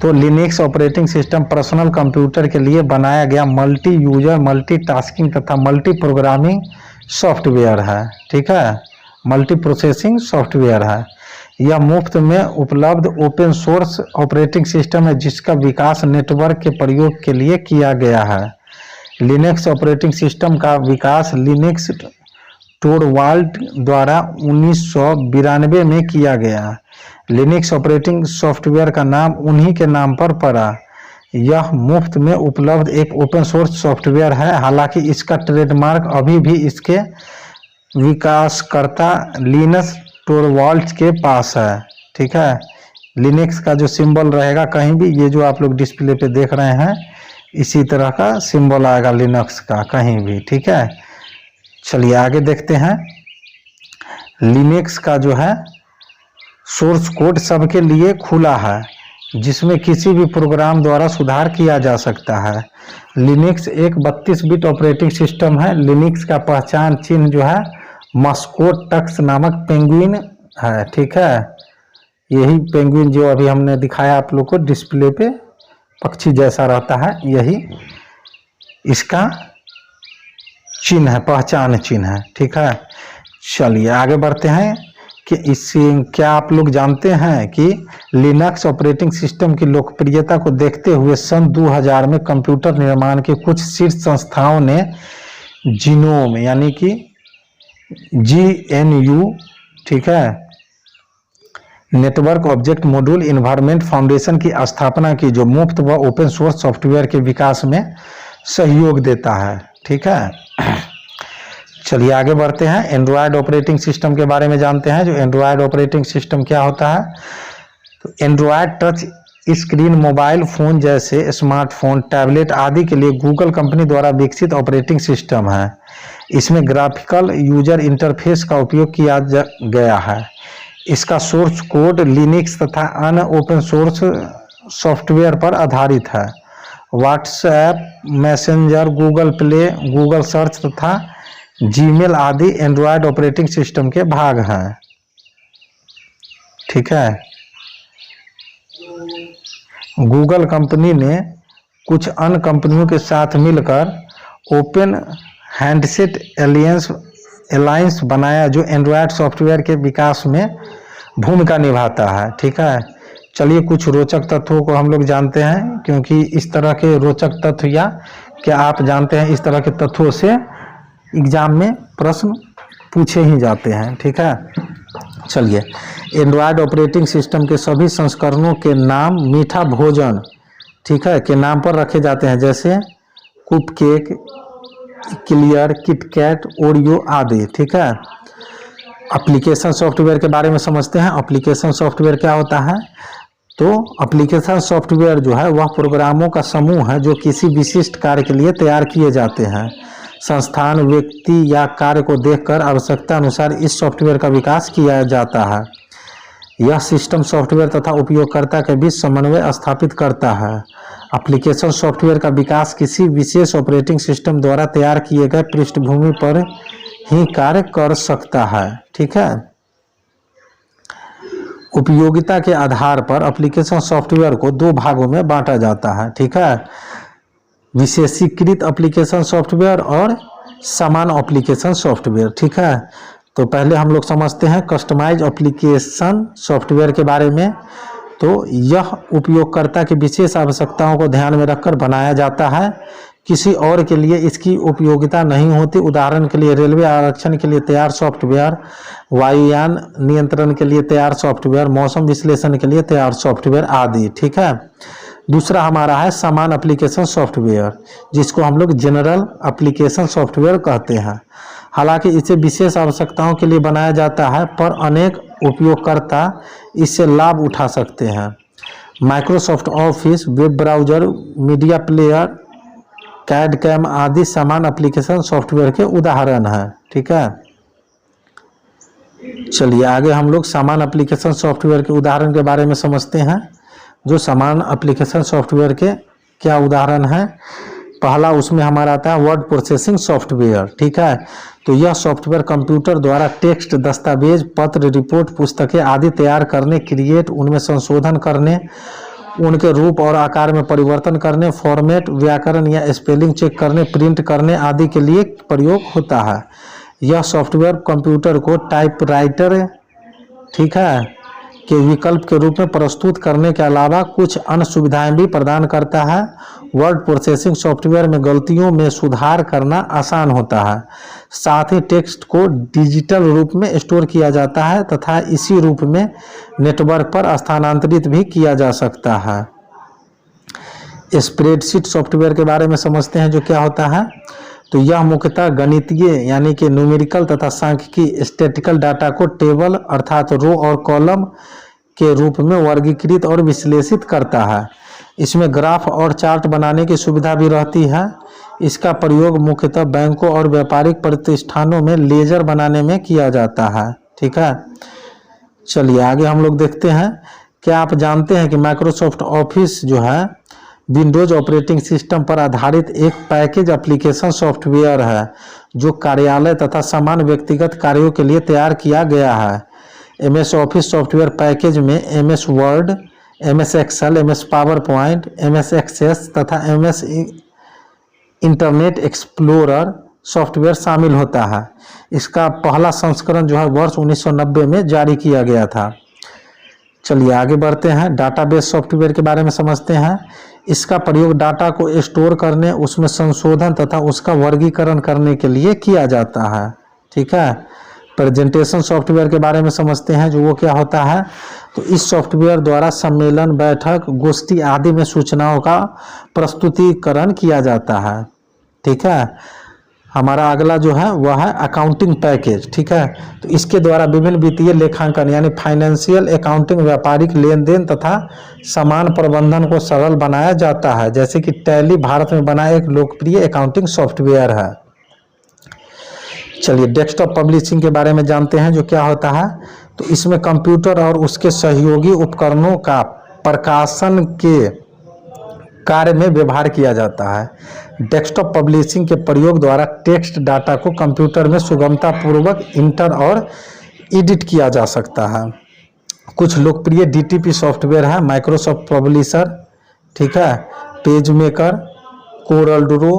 तो Linux operating system personal computer के लिए बनाया गया मल्टी यूजर, मल्टी टास्किंग तथा मल्टी प्रोग्रामिंग सॉफ्टवेयर है। ठीक है, मल्टी प्रोसेसिंग सॉफ्टवेयर है। यह मुफ्त में उपलब्ध ओपन सोर्स ऑपरेटिंग सिस्टम है, जिसका विकास नेटवर्क के प्रयोग के लिए किया गया है। लिनक्स ऑपरेटिंग सिस्टम का विकास लिनक्स टोरवाल्ड द्वारा 1992 में किया गया। लिनक्स ऑपरेटिंग सॉफ्टवेयर का नाम उन्हीं के नाम पर पड़ा। यह मुफ्त में उपलब्ध एक ओपन सोर्स सॉफ्टवेयर है। हालांकि इसका ट्रेडमार्क अभी भी इसके विकासकर्ता लिनस टोरवाल्ड्स के पास है। ठीक है, लिनक्स का जो सिंबल रहेगा कहीं भी, ये जो आप लोग डिस्प्ले पे देख रहे हैं इसी तरह का सिंबल आएगा लिनक्स का कहीं भी। ठीक है, चलिए आगे देखते हैं। लिनक्स का जो है सोर्स कोड सबके लिए खुला है, जिसमें किसी भी प्रोग्राम द्वारा सुधार किया जा सकता है। लिनक्स एक 32 बिट ऑपरेटिंग सिस्टम है। लिनक्स का पहचान चिन्ह जो है मस्कोट टक्स नामक पेंगुइन है। ठीक है, यही पेंगुइन जो अभी हमने दिखाया आप लोग को डिस्प्ले पे, पक्षी जैसा रहता है, यही इसका चिन्ह है, पहचान चिन्ह है। ठीक है, चलिए आगे बढ़ते हैं कि इससे क्या आप लोग जानते हैं कि लिनक्स ऑपरेटिंग सिस्टम की लोकप्रियता को देखते हुए सन 2000 में कंप्यूटर निर्माण के कुछ शीर्ष संस्थाओं ने जीनोम यानी कि GNU, ठीक है, network object module environment foundation की स्थापना की, जो मुफ्त व ओपन सोर्स सॉफ्टवेयर के विकास में सहयोग देता है। ठीक है, चलिए आगे बढ़ते हैं। एंड्रॉयड ऑपरेटिंग सिस्टम के बारे में जानते हैं। जो एंड्रॉयड ऑपरेटिंग सिस्टम क्या होता है, तो Android touch screen mobile phone जैसे स्मार्टफोन, टैबलेट आदि के लिए गूगल कंपनी द्वारा विकसित ऑपरेटिंग सिस्टम है। इसमें ग्राफिकल यूजर इंटरफेस का उपयोग किया गया है। इसका सोर्स कोड लिनक्स तथा अन्य ओपन सोर्स सॉफ्टवेयर पर आधारित है। WhatsApp, messenger, Google play, Google search तथा जीमेल आदि एंड्रॉयड ऑपरेटिंग सिस्टम के भाग हैं। ठीक है, गूगल कंपनी ने कुछ अन्य कंपनियों के साथ मिलकर ओपन हैंडसेट एलायंस बनाया, जो एंड्रॉयड सॉफ्टवेयर के विकास में भूमिका निभाता है। ठीक है, चलिए कुछ रोचक तथ्यों को हम लोग जानते हैं, क्योंकि इस तरह के रोचक तथ्य या क्या आप जानते हैं, इस तरह के तथ्यों से एग्जाम में प्रश्न पूछे ही जाते हैं। ठीक है, चलिए एंड्रॉयड ऑपरेटिंग सिस्टम के सभी संस्करणों के नाम मीठा भोजन, ठीक है, के नाम पर रखे जाते हैं, जैसे कुप केक, क्लियर, किटकैट, ओरियो आदि। ठीक है, एप्लीकेशन सॉफ्टवेयर के बारे में समझते हैं। एप्लीकेशन सॉफ्टवेयर क्या होता है, तो एप्लीकेशन सॉफ्टवेयर जो है वह प्रोग्रामों का समूह है जो किसी विशिष्ट कार्य के लिए तैयार किए जाते हैं। संस्थान, व्यक्ति या कार्य को देखकर आवश्यकता अनुसार इस सॉफ्टवेयर का विकास किया जाता है। यह सिस्टम सॉफ्टवेयर तथा उपयोगकर्ता के बीच समन्वय स्थापित करता है। एप्लीकेशन सॉफ्टवेयर का विकास किसी विशेष ऑपरेटिंग सिस्टम द्वारा तैयार किए गए पृष्ठभूमि पर ही कार्य कर सकता है। ठीक है, उपयोगिता के आधार पर एप्लीकेशन सॉफ्टवेयर को दो भागों में बांटा जाता है। ठीक है, विशेषीकृत एप्लीकेशन सॉफ्टवेयर और सामान्य एप्लीकेशन सॉफ्टवेयर। ठीक है, तो पहले हम लोग समझते हैं कस्टमाइज एप्लीकेशन सॉफ्टवेयर के बारे में। तो यह उपयोगकर्ता की विशेष आवश्यकताओं को ध्यान में रखकर बनाया जाता है, किसी और के लिए इसकी उपयोगिता नहीं होती। उदाहरण के लिए रेलवे आरक्षण के लिए तैयार सॉफ्टवेयर, वायुयान नियंत्रण के लिए तैयार सॉफ्टवेयर, मौसम विश्लेषण के लिए तैयार सॉफ्टवेयर आदि। ठीक है, दूसरा हमारा है सामान्य एप्लीकेशन सॉफ्टवेयर, जिसको हम लोग जनरल एप्लीकेशन सॉफ्टवेयर कहते हैं। हालांकि इसे विशेष आवश्यकताओं के लिए बनाया जाता है, पर अनेक उपयोगकर्ता इससे लाभ उठा सकते हैं। Microsoft Office, web browser, media player, CAD CAM आदि सामान्य एप्लीकेशन सॉफ्टवेयर के उदाहरण हैं। ठीक है, चलिए आगे हम लोग सामान्य एप्लीकेशन सॉफ्टवेयर के उदाहरण के बारे में समझते हैं। जो सामान्य एप्लीकेशन सॉफ्टवेयर के क्या उदाहरण हैं, पहला उसमें हमारा आता है वर्ड प्रोसेसिंग सॉफ्टवेयर। ठीक है, तो यह सॉफ्टवेयर कंप्यूटर द्वारा टेक्स्ट, दस्तावेज, पत्र, रिपोर्ट, पुस्तकें आदि तैयार करने, क्रिएट, उनमें संशोधन करने, उनके रूप और आकार में परिवर्तन करने, फॉर्मेट, व्याकरण या स्पेलिंग चेक करने, प्रिंट करने आदि के लिए प्रयोग होता है। यह सॉफ्टवेयर कंप्यूटर को टाइपराइटर, ठीक है, के विकल्प के रूप में प्रस्तुत करने के अलावा कुछ अन्य सुविधाएं भी प्रदान करता है। वर्ड प्रोसेसिंग सॉफ्टवेयर में गलतियों में सुधार करना आसान होता है। साथ ही टेक्स्ट को डिजिटल रूप में स्टोर किया जाता है तथा इसी रूप में नेटवर्क पर स्थानांतरित भी किया जा सकता है। स्प्रेडशीट सॉफ्टवेयर के बारे में समझते हैं, जो क्या होता है। तो यह मुख्यतः गणितीय यानी कि न्यूमेरिकल तथा सांख्यिकी स्टैटिकल डाटा को टेबल अर्थात रो और कॉलम के रूप में वर्गीकृत और विश्लेषित करता है। इसमें ग्राफ और चार्ट बनाने की सुविधा भी रहती है। इसका प्रयोग मुख्यतः बैंकों और व्यापारिक प्रतिष्ठानों में लेजर बनाने में किया जाता है। ठीक है, चलिए आगे हम लोग देखते हैं। क्या आप जानते हैं कि माइक्रोसॉफ्ट ऑफिस जो है विंडोज ऑपरेटिंग सिस्टम पर आधारित एक पैकेज एप्लीकेशन सॉफ्टवेयर है जो कार्यालय तथा सामान्य व्यक्तिगत कार्यों के लिए तैयार किया गया है। MS ऑफिस सॉफ्टवेयर पैकेज में MS Word, MS Excel, MS PowerPoint, MS Access तथा MS इंटरनेट एक्सप्लोरर सॉफ्टवेयर शामिल होता है। इसका पहला संस्करण जो है वर्ष 1990 में जारी किया गया था। चलिए आगे बढ़ते हैं, डाटाबेस सॉफ्टवेयर के बारे में समझते हैं। इसका प्रयोग डाटा को स्टोर करने, उसमें संशोधन तथा उसका वर्गीकरण करने के लिए किया जाता है। ठीक है, प्रेजेंटेशन सॉफ्टवेयर के बारे में समझते हैं, जो वो क्या होता है। तो इस सॉफ्टवेयर द्वारा सम्मेलन, बैठक, गोष्ठी आदि में सूचनाओं का प्रस्तुतिकरण किया जाता है। ठीक है, हमारा अगला जो है वह है अकाउंटिंग पैकेज। ठीक है, तो इसके द्वारा विभिन्न वित्तीय लेखांकन यानी फाइनेंशियल अकाउंटिंग, व्यापारिक लेन देन तथा समान प्रबंधन को सरल बनाया जाता है। जैसे कि टैली भारत में बना एक लोकप्रिय अकाउंटिंग सॉफ्टवेयर है। चलिए डेस्कटॉप पब्लिशिंग के बारे में जानते हैं, जो क्या होता है। तो इसमें कंप्यूटर और उसके सहयोगी उपकरणों का प्रकाशन के कार्य में व्यवहार किया जाता है। डेस्कटॉप पब्लिशिंग के प्रयोग द्वारा टेक्स्ट डाटा को कंप्यूटर में सुगमता पूर्वक इंटर और एडिट किया जा सकता है। कुछ लोकप्रिय DTP सॉफ्टवेयर है माइक्रोसॉफ्ट पब्लिशर, ठीक है, page maker, Corel Draw,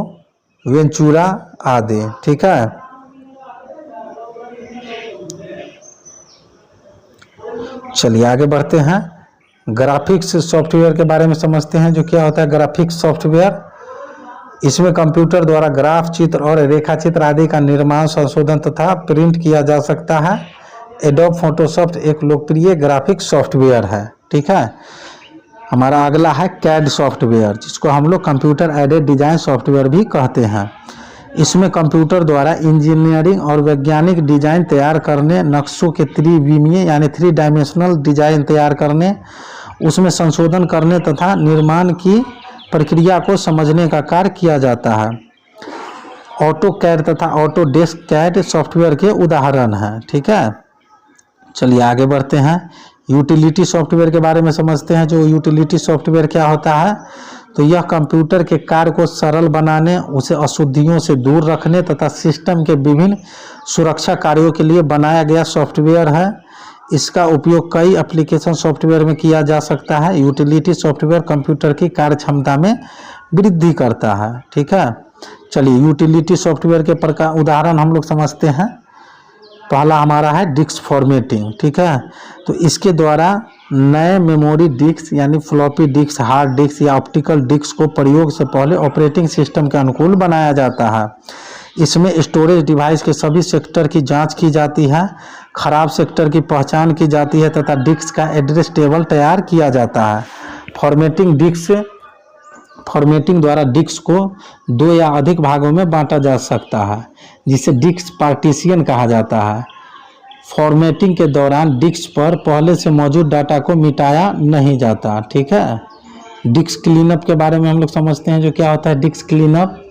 Ventura आदि। ठीक है, चलिए आगे बढ़ते हैं। ग्राफिक्स सॉफ्टवेयर के बारे में समझते हैं, जो क्या होता है ग्राफिक्स सॉफ्टवेयर। इसमें कंप्यूटर द्वारा ग्राफ, चित्र और रेखा चित्र आदि का निर्माण, संशोधन तथा प्रिंट किया जा सकता है। एडोब फोटोशॉप एक लोकप्रिय ग्राफिक्स सॉफ्टवेयर है। ठीक है, हमारा अगला है कैड सॉफ्टवेयर, जिसको हम लोग कंप्यूटर एडेड डिजाइन सॉफ्टवेयर भी कहते हैं। इसमें कंप्यूटर द्वारा इंजीनियरिंग और वैज्ञानिक डिजाइन तैयार करने, नक्शों के त्रिविमीय यानी 3 डायमेंशनल डिजाइन तैयार करने, उसमें संशोधन करने तथा निर्माण की प्रक्रिया को समझने का कार्य किया जाता है। ऑटो कैड तथा ऑटोडेस्क कैड सॉफ्टवेयर के उदाहरण हैं। ठीक है, चलिए आगे बढ़ते हैं। यूटिलिटी सॉफ्टवेयर के बारे में समझते हैं, जो यूटिलिटी सॉफ्टवेयर क्या होता है। तो यह कंप्यूटर के कार्य को सरल बनाने, उसे अशुद्धियों से दूर रखने तथा सिस्टम के विभिन्न सुरक्षा कार्यों के लिए बनाया गया सॉफ्टवेयर है। इसका उपयोग कई एप्लीकेशन सॉफ्टवेयर में किया जा सकता है। यूटिलिटी सॉफ्टवेयर कंप्यूटर की कार्य क्षमता में वृद्धि करता है। ठीक है, चलिए यूटिलिटी सॉफ्टवेयर के प्रकार उदाहरण हम लोग समझते हैं। पहला हमारा है डिस्क फॉर्मेटिंग। ठीक है, तो इसके द्वारा नए मेमोरी डिस्क यानी फ्लॉपी डिस्क, हार्ड डिस्क या ऑप्टिकल डिस्क को प्रयोग से पहले ऑपरेटिंग सिस्टम के अनुकूल बनाया जाता है। इसमें स्टोरेज डिवाइस के सभी सेक्टर की जांच की जाती है, खराब सेक्टर की पहचान की जाती है तथा डिस्क का एड्रेस टेबल तैयार किया जाता है। फॉर्मेटिंग द्वारा डिस्क को 2 या अधिक भागों में बांटा जा सकता है, जिसे डिस्क पार्टीशन कहा जाता है। फॉर्मेटिंग के दौरान डिस्क पर पहले से मौजूद डाटा को मिटाया नहीं जाता। ठीक है, डिस्क क्लीनअप के बारे में हम लोग समझते हैं, जो क्या होता है डिस्क क्लीनअप।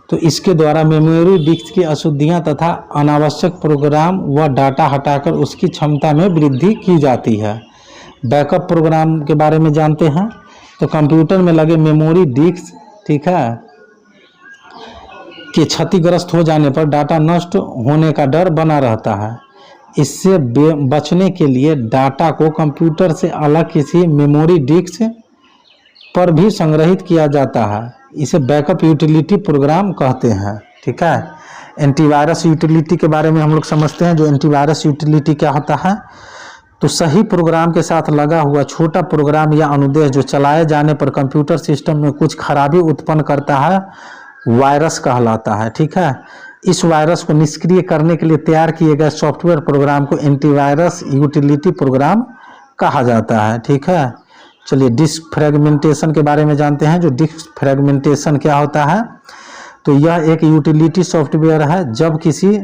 तो इसके द्वारा मेमोरी डिस्क की अशुद्धियां तथा अनावश्यक प्रोग्राम व डाटा हटाकर उसकी क्षमता में वृद्धि की जाती है। बैकअप प्रोग्राम के बारे में जानते हैं। तो कंप्यूटर में लगे मेमोरी डिस्क, ठीक है, के क्षतिग्रस्त हो जाने पर डाटा नष्ट होने का डर बना रहता है। इससे बचने के लिए डाटा को कंप्यूटर से अलग किसी मेमोरी डिस्क पर भी संग्रहित किया जाता है। इसे बैकअप यूटिलिटी प्रोग्राम कहते हैं। ठीक है, एंटीवायरस यूटिलिटी के बारे में हम लोग समझते हैं, जो एंटीवायरस यूटिलिटी क्या होता है। तो सही प्रोग्राम के साथ लगा हुआ छोटा प्रोग्राम या अनुदेश जो चलाए जाने पर कंप्यूटर सिस्टम में कुछ खराबी उत्पन्न करता है, वायरस कहलाता है। ठीक है, इस वायरस को निष्क्रिय करने के लिए तैयार किए गए सॉफ्टवेयर प्रोग्राम को एंटीवायरस यूटिलिटी प्रोग्राम कहा जाता है। ठीक है, चलिए डिस्क फ्रेगमेंटेशन के बारे में जानते हैं। जो डिस्क फ्रेगमेंटेशन क्या होता है। तो यह एक यूटिलिटी सॉफ्टवेयर है। जब किसी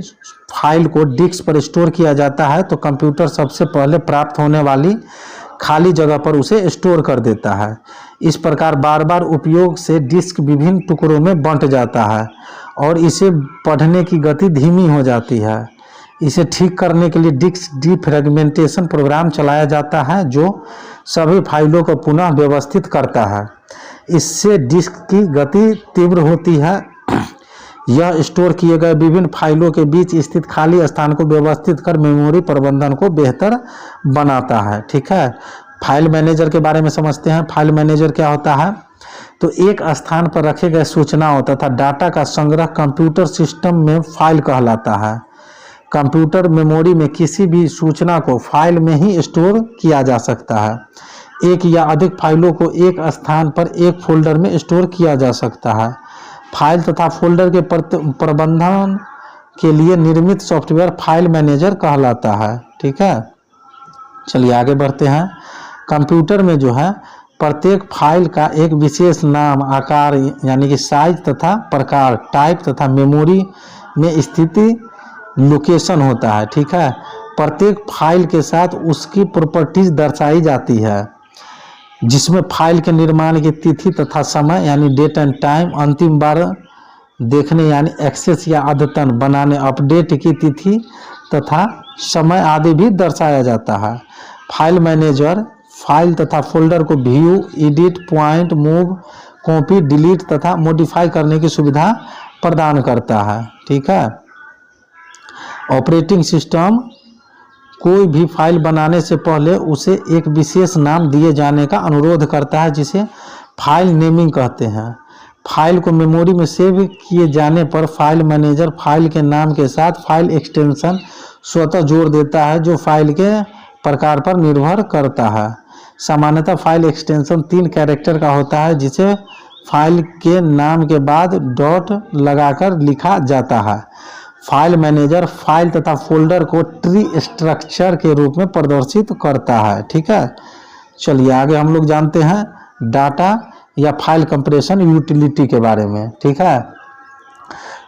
फाइल को डिस्क पर स्टोर किया जाता है तो कंप्यूटर सबसे पहले प्राप्त होने वाली खाली जगह पर उसे स्टोर कर देता है। इस प्रकार बार बार उपयोग से डिस्क विभिन्न टुकड़ों में बंट जाता है और इसे पढ़ने की गति धीमी हो जाती है। इसे ठीक करने के लिए डिस्क डिफ्रेगमेंटेशन प्रोग्राम चलाया जाता है जो सभी फाइलों को पुनः व्यवस्थित करता है। इससे डिस्क की गति तीव्र होती है। यह स्टोर किए गए विभिन्न फाइलों के बीच स्थित खाली स्थान को व्यवस्थित कर मेमोरी प्रबंधन को बेहतर बनाता है। ठीक है, फाइल मैनेजर के बारे में समझते हैं। फाइल मैनेजर क्या होता है? तो एक स्थान पर रखे गए सूचनाओं तथा डाटा का संग्रह कंप्यूटर सिस्टम में फाइल कहलाता है। कंप्यूटर मेमोरी में किसी भी सूचना को फाइल में ही स्टोर किया जा सकता है। एक या अधिक फाइलों को एक स्थान पर एक फोल्डर में स्टोर किया जा सकता है। फाइल तथा फोल्डर के प्रबंधन के लिए निर्मित सॉफ्टवेयर फाइल मैनेजर कहलाता है। ठीक है, चलिए आगे बढ़ते हैं। कंप्यूटर में जो है प्रत्येक फाइल का एक विशेष नाम, आकार यानी कि साइज तथा प्रकार, टाइप तथा मेमोरी में स्थिति लोकेशन होता है। ठीक है, प्रत्येक फाइल के साथ उसकी प्रॉपर्टीज दर्शाई जाती है जिसमें फाइल के निर्माण की तिथि तथा समय यानी डेट एंड टाइम, अंतिम बार देखने यानी एक्सेस या अद्यतन बनाने अपडेट की तिथि तथा समय आदि भी दर्शाया जाता है। फाइल मैनेजर फाइल तथा फोल्डर को view, edit, point, move, copy, delete तथा मॉडिफाई करने की सुविधा प्रदान करता है। ठीक है, ऑपरेटिंग सिस्टम कोई भी फाइल बनाने से पहले उसे एक विशेष नाम दिए जाने का अनुरोध करता है जिसे फाइल नेमिंग कहते हैं। फाइल को मेमोरी में सेव किए जाने पर फाइल मैनेजर फाइल के नाम के साथ फाइल एक्सटेंशन स्वतः जोड़ देता है जो फाइल के प्रकार पर निर्भर करता है। सामान्यतः फाइल एक्सटेंशन 3 कैरेक्टर का होता है जिसे फाइल के नाम के बाद डॉट लगाकर लिखा जाता है। फाइल मैनेजर फाइल तथा फोल्डर को ट्री स्ट्रक्चर के रूप में प्रदर्शित करता है। ठीक है, चलिए आगे हम लोग जानते हैं डाटा या फाइल कंप्रेशन यूटिलिटी के बारे में। ठीक है,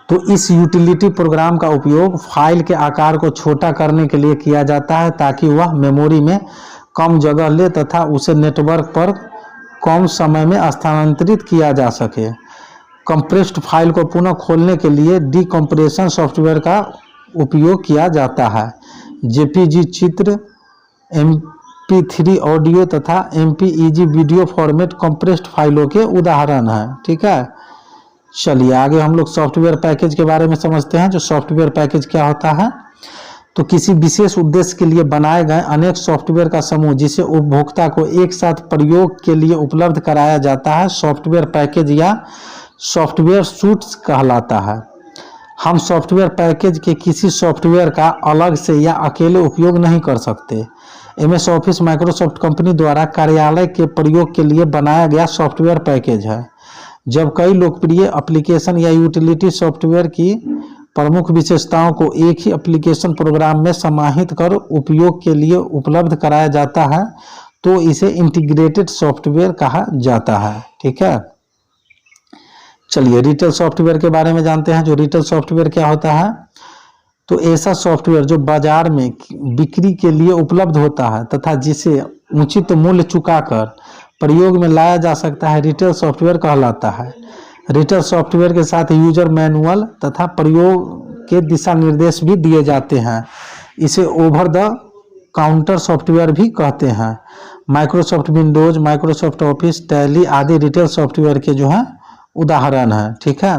तो इस यूटिलिटी प्रोग्राम का उपयोग फाइल के आकार को छोटा करने के लिए किया जाता है ताकि वह मेमोरी में कम जगह ले तथा उसे नेटवर्क पर कम समय में स्थानांतरित किया जा सके। कंप्रेस्ड फाइल को पुनः खोलने के लिए डीकम्प्रेशन सॉफ्टवेयर का उपयोग किया जाता है। जेपीजी चित्र, MP3 ऑडियो तथा MPEG वीडियो फॉर्मेट कंप्रेस्ड फाइलों के उदाहरण हैं। ठीक है, चलिए आगे हम लोग सॉफ्टवेयर पैकेज के बारे में समझते हैं। जो सॉफ्टवेयर पैकेज क्या होता है? तो किसी विशेष उद्देश्य के लिए बनाए गए अनेक सॉफ्टवेयर का समूह जिसे उपभोक्ता को एक साथ प्रयोग के लिए उपलब्ध कराया जाता है सॉफ्टवेयर पैकेज या सॉफ्टवेयर सूट्स कहलाता है। हम सॉफ्टवेयर पैकेज के किसी सॉफ्टवेयर का अलग से या अकेले उपयोग नहीं कर सकते। MS ऑफिस माइक्रोसॉफ्ट कंपनी द्वारा कार्यालय के प्रयोग के लिए बनाया गया सॉफ्टवेयर पैकेज है। जब कई लोकप्रिय एप्लीकेशन या यूटिलिटी सॉफ्टवेयर की प्रमुख विशेषताओं को एक ही एप्लीकेशन प्रोग्राम में समाहित कर उपयोग के लिए उपलब्ध कराया जाता है तो इसे इंटीग्रेटेड सॉफ्टवेयर कहा जाता है। ठीक है, चलिए रिटेल सॉफ्टवेयर के बारे में जानते हैं। जो रिटेल सॉफ्टवेयर क्या होता है? तो ऐसा सॉफ्टवेयर जो बाजार में बिक्री के लिए उपलब्ध होता है तथा जिसे उचित मूल्य चुकाकर प्रयोग में लाया जा सकता है रिटेल सॉफ्टवेयर कहलाता है। रिटेल सॉफ्टवेयर के साथ यूजर मैनुअल तथा प्रयोग के दिशा निर्देश भी दिए जाते हैं। इसे ओवर द काउंटर सॉफ्टवेयर भी कहते हैं। Microsoft Windows, Microsoft office, tally आदि रिटेल सॉफ्टवेयर के जो है उदाहरण है। ठीक है,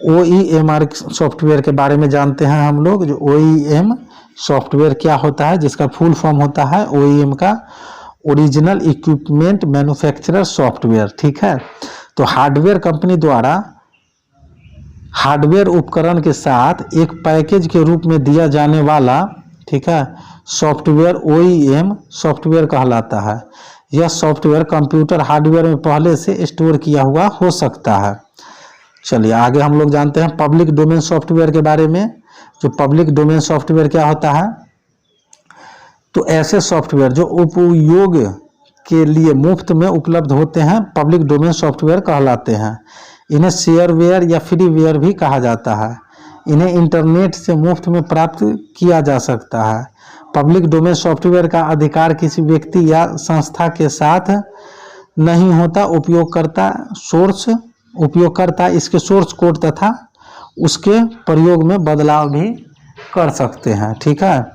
OEMR सॉफ्टवेयर के बारे में जानते हैं हम लोग। जो OEM सॉफ्टवेयर क्या होता है, जिसका फुल फॉर्म होता है OEM का ओरिजिनल इक्विपमेंट मैन्युफैक्चरर सॉफ्टवेयर। ठीक है, तो हार्डवेयर कंपनी द्वारा हार्डवेयर उपकरण के साथ एक पैकेज के रूप में दिया जाने वाला, ठीक है, सॉफ्टवेयर OEM सॉफ्टवेयर कहलाता है। यह सॉफ्टवेयर कंप्यूटर हार्डवेयर में पहले से स्टोर किया हुआ हो सकता है। चलिए आगे हम लोग जानते हैं पब्लिक डोमेन सॉफ्टवेयर के बारे में। जो पब्लिक डोमेन सॉफ्टवेयर क्या होता है? तो ऐसे सॉफ्टवेयर जो उपयोग के लिए मुफ्त में उपलब्ध होते हैं पब्लिक डोमेन सॉफ्टवेयर कहलाते हैं। इन्हें शेयरवेयर या फ्रीवेयर भी कहा जाता है। इन्हें इंटरनेट से मुफ्त में प्राप्त किया जा सकता है। पब्लिक डोमेन सॉफ्टवेयर का अधिकार किसी व्यक्ति या संस्था के साथ नहीं होता। उपयोगकर्ता इसके सोर्स कोड तथा उसके प्रयोग में बदलाव भी कर सकते हैं। ठीक है,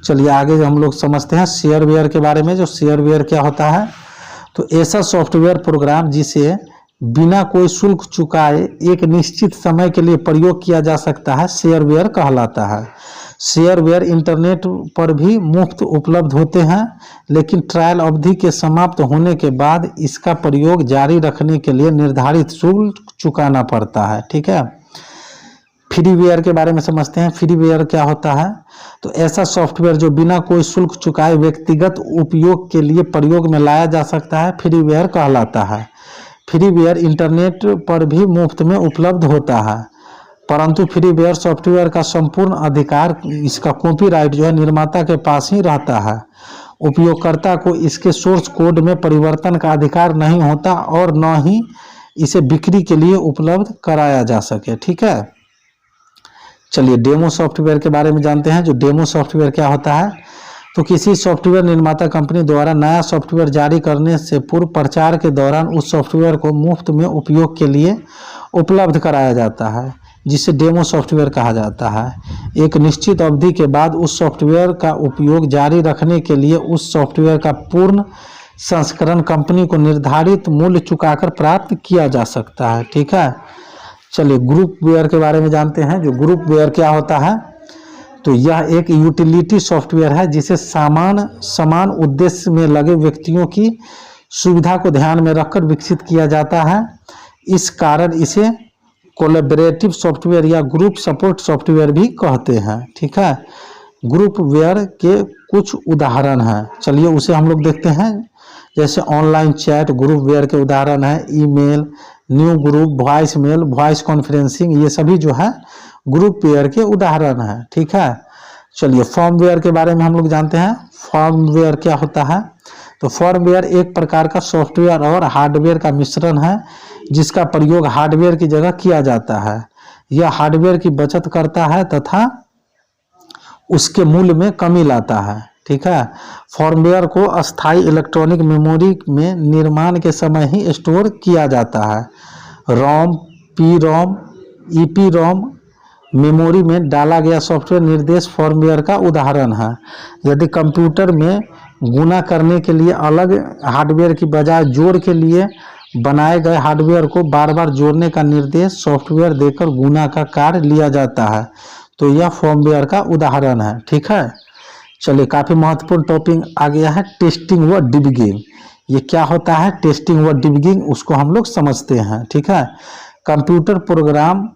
चलिए आगे हम लोग समझते हैं शेयरवेयर के बारे में। जो शेयरवेयर क्या होता है, तो ऐसा सॉफ्टवेयर प्रोग्राम जिसे बिना कोई शुल्क चुकाए एक निश्चित समय के लिए प्रयोग किया जा सकता है, शेयरवेयर कहलाता है। शेयरवेयर इंटरनेट पर भी मुफ्त उपलब्ध होते हैं, लेकिन ट्रायल अवधि के समाप्त होने के बाद इसका प्रयोग जारी रखने के लिए निर्धारित शुल्क चुकाना पड़ता है। ठीक है, फ्रीवेयर के बारे में समझते हैं। फ्रीवेयर क्या होता है, तो ऐसा सॉफ्टवेयर जो बिना कोई शुल्क चुकाए व्यक्तिगत उपयोग के लिए प्रयोग में लाया जा सकता है, फ्रीवेयर कहलाता है। फ्रीवेयर इंटरनेट पर भी मुफ्त में उपलब्ध होता है, परंतु फ्रीवेयर सॉफ्टवेयर का संपूर्ण अधिकार, इसका कॉपीराइट जो है निर्माता के पास ही रहता है। उपयोगकर्ता को इसके सोर्स कोड में परिवर्तन का अधिकार नहीं होता और न ही इसे बिक्री के लिए उपलब्ध कराया जा सके। ठीक है, चलिए डेमो सॉफ्टवेयर के बारे में जानते हैं। जो डेमो सॉफ्टवेयर क्या होता है, तो किसी सॉफ्टवेयर निर्माता कंपनी द्वारा नया सॉफ्टवेयर जारी करने से पूर्व प्रचार के दौरान उस सॉफ्टवेयर को मुफ्त में उपयोग के लिए उपलब्ध कराया जाता है, जिसे डेमो सॉफ्टवेयर कहा जाता है। एक निश्चित अवधि के बाद उस सॉफ्टवेयर का उपयोग जारी रखने के लिए उस सॉफ्टवेयर का पूर्ण संस्करण कंपनी को निर्धारित मूल्य चुकाकर प्राप्त किया जा सकता है। ठीक है, चलिए ग्रुपवेयर के बारे में जानते हैं। जो ग्रुपवेयर क्या होता है, तो यह एक यूटिलिटी सॉफ्टवेयर है जिसे समान उद्देश्य में लगे व्यक्तियों की सुविधा को ध्यान में रखकर विकसित किया जाता है। इस कारण इसे कोलैबोरेटिव सॉफ्टवेयर या ग्रुप सपोर्ट सॉफ्टवेयर भी कहते हैं। ठीक है, ग्रुपवेयर के कुछ उदाहरण हैं, चलिए उसे हम लोग देखते हैं। जैसे ऑनलाइन चैट ग्रुपवेयर के उदाहरण है, email, new group, voice mail, voice conferencing, ये सभी जो है ग्रुपवेयर के उदाहरण है। ठीक है, चलिए फर्मवेयर के बारे में हम लोग जानते हैं। फर्मवेयर क्या होता है, तो फर्मवेयर एक प्रकार का सॉफ्टवेयर और हार्डवेयर का मिश्रण है जिसका प्रयोग हार्डवेयर की जगह किया जाता है। यह हार्डवेयर की बचत करता है तथा उसके मूल्य में कमी लाता है। ठीक है, फर्मवेयर को अस्थायी इलेक्ट्रॉनिक मेमोरी में निर्माण के समय ही स्टोर किया जाता है। रोम, पी रोम, ईपी रोम मेमोरी में डाला गया सॉफ्टवेयर निर्देश फर्मवेयर का उदाहरण है। यदि कंप्यूटर में गुणा करने के लिए अलग हार्डवेयर की बजाय जोड़ के लिए बनाए गए हार्डवेयर को बार बार जोड़ने का निर्देश सॉफ्टवेयर देकर गुणा का कार्य लिया जाता है, तो यह फर्मवेयर का उदाहरण है। ठीक है, चलिए काफ़ी महत्वपूर्ण टॉपिक आ गया है टेस्टिंग व डिबगिंग। ये क्या होता है टेस्टिंग व डिबगिंग, उसको हम लोग समझते हैं। ठीक है, कंप्यूटर प्रोग्राम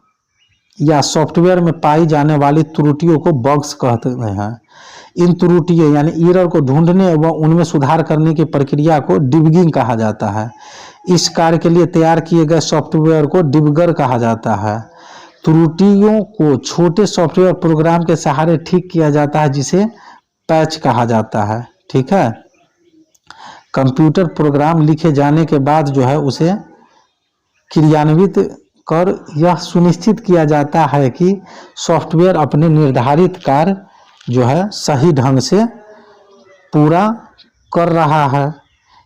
या सॉफ्टवेयर में पाई जाने वाली त्रुटियों को बग्स कहते हैं। इन त्रुटियों यानी एरर को ढूंढने व उनमें सुधार करने की प्रक्रिया को डिबगिंग कहा जाता है। इस कार्य के लिए तैयार किए गए सॉफ्टवेयर को डिबगर कहा जाता है। त्रुटियों को छोटे सॉफ्टवेयर प्रोग्राम के सहारे ठीक किया जाता है, जिसे पैच कहा जाता है। ठीक है, कंप्यूटर प्रोग्राम लिखे जाने के बाद जो है उसे क्रियान्वित कर यह सुनिश्चित किया जाता है कि सॉफ्टवेयर अपने निर्धारित कार्य जो है सही ढंग से पूरा कर रहा है।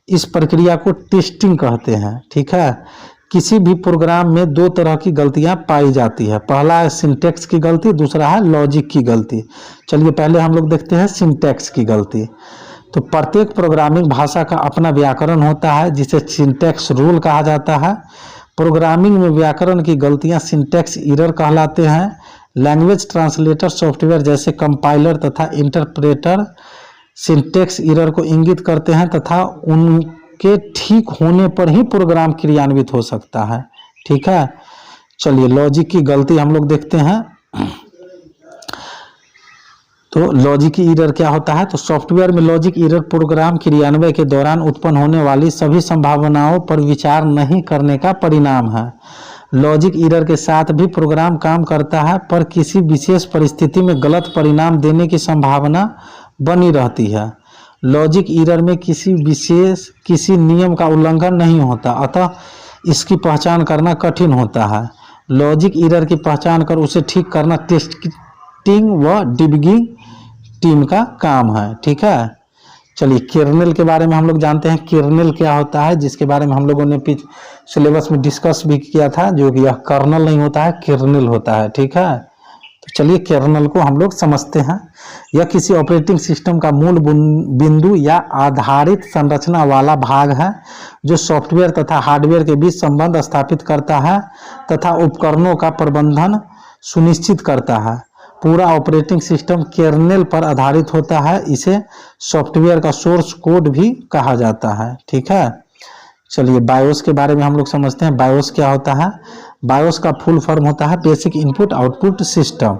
इस प्रक्रिया को टेस्टिंग कहते हैं। ठीक है, किसी भी प्रोग्राम में दो तरह की गलतियां पाई जाती है। पहला है सिंटैक्स की गलती, दूसरा है लॉजिक की गलती। चलिए पहले हम लोग देखते हैं सिंटैक्स की गलती। तो प्रत्येक प्रोग्रामिंग भाषा का अपना व्याकरण होता है जिसे सिंटैक्स रूल कहा जाता है। प्रोग्रामिंग में व्याकरण की गलतियां सिंटैक्स एरर कहलाते हैं। लैंग्वेज ट्रांसलेटर सॉफ्टवेयर जैसे कंपाइलर तथा इंटरप्रेटर सिंटैक्स एरर को इंगित करते हैं तथा उनके ठीक होने पर ही प्रोग्राम क्रियान्वित हो सकता है। ठीक है, चलिए लॉजिक की गलती हम लोग देखते हैं। तो लॉजिक एरर क्या होता है, तो सॉफ्टवेयर में लॉजिक एरर प्रोग्राम क्रियान्वयन के दौरान उत्पन्न होने वाली सभी संभावनाओं पर विचार नहीं करने का परिणाम है। लॉजिक एरर के साथ भी प्रोग्राम काम करता है, पर किसी विशेष परिस्थिति में गलत परिणाम देने की संभावना बनी रहती है। लॉजिक एरर में किसी नियम का उल्लंघन नहीं होता, अतः इसकी पहचान करना कठिन होता है। लॉजिक एरर की पहचान कर उसे ठीक करना टेस्टिंग व डिबगिंग टीम का काम है। ठीक है, चलिए कर्नेल के बारे में हम लोग जानते हैं। कर्नेल क्या होता है, जिसके बारे में हम लोगों ने सिलेबस में डिस्कस भी किया था, जो कि यह कर्नल नहीं होता है, कर्नेल होता है। ठीक है, तो चलिए कर्नेल को हम लोग समझते हैं। यह किसी ऑपरेटिंग सिस्टम का मूल बिंदु या आधारित संरचना वाला भाग है जो सॉफ्टवेयर तथा हार्डवेयर के बीच संबंध स्थापित करता है तथा उपकरणों का प्रबंधन सुनिश्चित करता है। पूरा ऑपरेटिंग सिस्टम कर्नेल पर आधारित होता है। इसे सॉफ्टवेयर का सोर्स कोड भी कहा जाता है। ठीक है, चलिए बायोस के बारे में हम लोग समझते हैं। बायोस क्या होता है? बायोस का फुल फॉर्म होता है बेसिक इनपुट आउटपुट सिस्टम।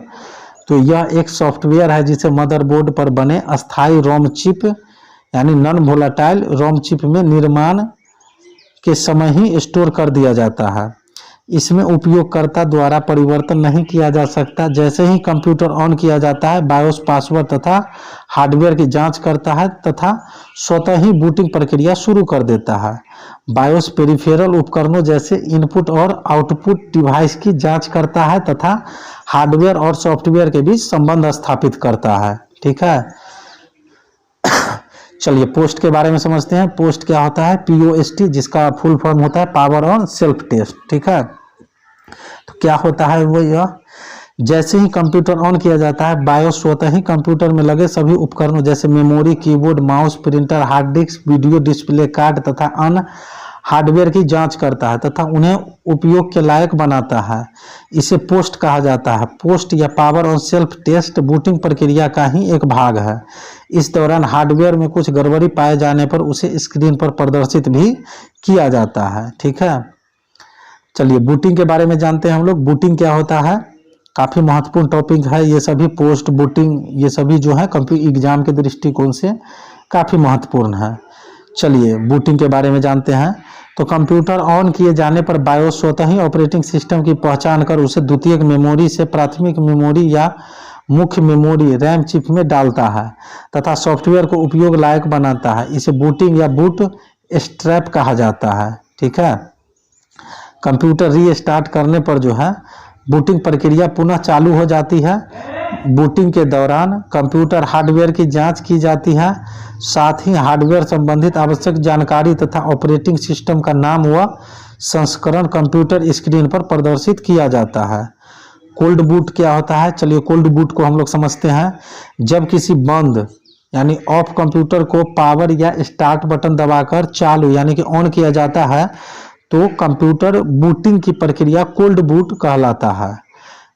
तो यह एक सॉफ्टवेयर है जिसे मदरबोर्ड पर बने अस्थायी रोम चिप यानी नॉन वोलेटाइल रोम चिप में निर्माण के समय ही स्टोर कर दिया जाता है। इसमें उपयोगकर्ता द्वारा परिवर्तन नहीं किया जा सकता। जैसे ही कंप्यूटर ऑन किया जाता है, बायोस पासवर्ड तथा हार्डवेयर की जांच करता है तथा स्वतः ही बूटिंग प्रक्रिया शुरू कर देता है। बायोस पेरिफेरल उपकरणों जैसे इनपुट और आउटपुट डिवाइस की जांच करता है तथा हार्डवेयर और सॉफ्टवेयर के बीच संबंध स्थापित करता है। ठीक है, चलिए पोस्ट के बारे में समझते हैं। पोस्ट क्या होता है? POST, जिसका फुल फॉर्म होता है पावर ऑन सेल्फ टेस्ट। ठीक है, तो क्या होता है वो, यह जैसे ही कंप्यूटर ऑन किया जाता है, बायोस स्वतः ही कंप्यूटर में लगे सभी उपकरणों जैसे memory, keyboard, mouse, printer, hard disk, video display card तथा अन्य हार्डवेयर की जांच करता है तथा उन्हें उपयोग के लायक बनाता है। इसे पोस्ट कहा जाता है। पोस्ट या power on self test booting प्रक्रिया का ही एक भाग है। इस दौरान हार्डवेयर में कुछ गड़बड़ी पाए जाने पर उसे स्क्रीन पर प्रदर्शित भी किया जाता है। ठीक है, चलिए बूटिंग के बारे में जानते हैं हम लोग। बूटिंग क्या होता है? काफ़ी महत्वपूर्ण टॉपिक है ये सभी। पोस्ट बूटिंग ये सभी जो है कंप्यूटर एग्जाम के दृष्टिकोण से काफ़ी महत्वपूर्ण है। चलिए बूटिंग के बारे में जानते हैं। तो कंप्यूटर ऑन किए जाने पर बायोस स्वतः ही ऑपरेटिंग सिस्टम की पहचान कर उसे द्वितीयक मेमोरी से प्राथमिक मेमोरी या मुख्य मेमोरी रैम चिप में डालता है तथा सॉफ्टवेयर को उपयोग लायक बनाता है। इसे बूटिंग या बूट स्ट्रैप कहा जाता है। ठीक है, कंप्यूटर रीस्टार्ट करने पर जो है बूटिंग प्रक्रिया पुनः चालू हो जाती है। बूटिंग के दौरान कंप्यूटर हार्डवेयर की जांच की जाती है। साथ ही हार्डवेयर संबंधित आवश्यक जानकारी तथा ऑपरेटिंग सिस्टम का नाम व संस्करण कंप्यूटर स्क्रीन पर प्रदर्शित किया जाता है। कोल्ड बूट क्या होता है? चलिए कोल्ड बूट को हम लोग समझते हैं। जब किसी बंद यानी ऑफ कंप्यूटर को पावर या स्टार्ट बटन दबाकर चालू यानी कि ऑन किया जाता है तो कंप्यूटर बूटिंग की प्रक्रिया कोल्ड बूट कहलाता है।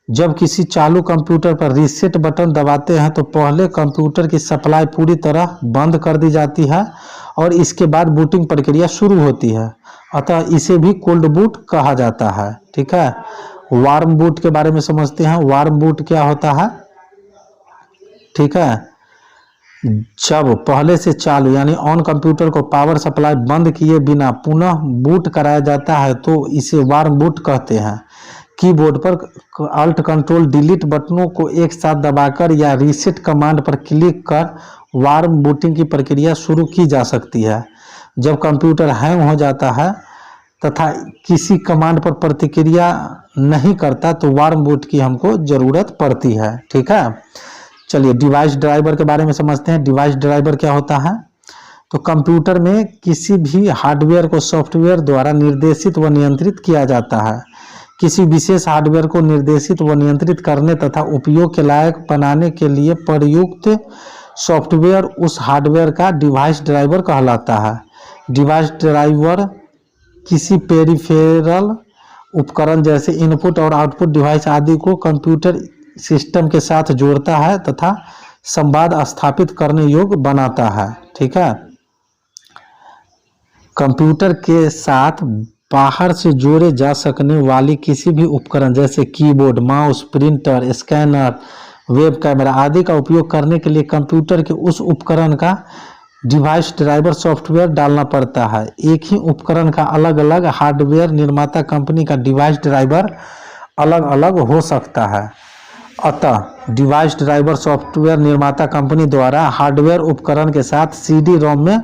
जब किसी चालू कंप्यूटर पर रीसेट बटन दबाते हैं तो पहले कंप्यूटर की सप्लाई पूरी तरह बंद कर दी जाती है और इसके बाद बूटिंग प्रक्रिया शुरू होती है। अतः इसे भी कोल्ड बूट कहा जाता है। ठीक है, वार्म बूट के बारे में समझते हैं। वार्म बूट क्या होता है? ठीक है, जब पहले से चालू यानी ऑन कंप्यूटर को पावर सप्लाई बंद किए बिना पुनः बूट कराया जाता है तो इसे वार्म बूट कहते हैं। कीबोर्ड पर अल्ट कंट्रोल डिलीट बटनों को एक साथ दबाकर या रीसेट कमांड पर क्लिक कर वार्म बूटिंग की प्रक्रिया शुरू की जा सकती है। जब कंप्यूटर हैंग हो जाता है तथा किसी कमांड पर प्रतिक्रिया नहीं करता तो वार्म बूट की हमको ज़रूरत पड़ती है। ठीक है, चलिए डिवाइस ड्राइवर के बारे में समझते हैं। डिवाइस ड्राइवर क्या होता है? तो कंप्यूटर में किसी भी हार्डवेयर को सॉफ्टवेयर द्वारा निर्देशित व नियंत्रित किया जाता है। किसी विशेष हार्डवेयर को निर्देशित व नियंत्रित करने तथा उपयोग के लायक बनाने के लिए प्रयुक्त सॉफ्टवेयर उस हार्डवेयर का डिवाइस ड्राइवर कहलाता है। डिवाइस ड्राइवर किसी पेरिफेरल उपकरण जैसे इनपुट और आउटपुट डिवाइस आदि को कंप्यूटर सिस्टम के साथ जोड़ता है तथा संवाद स्थापित करने योग्य बनाता है। ठीक है, कंप्यूटर के साथ बाहर से जोड़े जा सकने वाली किसी भी उपकरण जैसे keyboard, mouse, printer, scanner, web camera आदि का उपयोग करने के लिए कंप्यूटर के उस उपकरण का डिवाइस ड्राइवर सॉफ्टवेयर डालना पड़ता है। एक ही उपकरण का अलग अलग हार्डवेयर निर्माता कंपनी का डिवाइस ड्राइवर अलग अलग हो सकता है। अतः डिवाइस ड्राइवर सॉफ्टवेयर निर्माता कंपनी द्वारा हार्डवेयर उपकरण के साथ CD-ROM में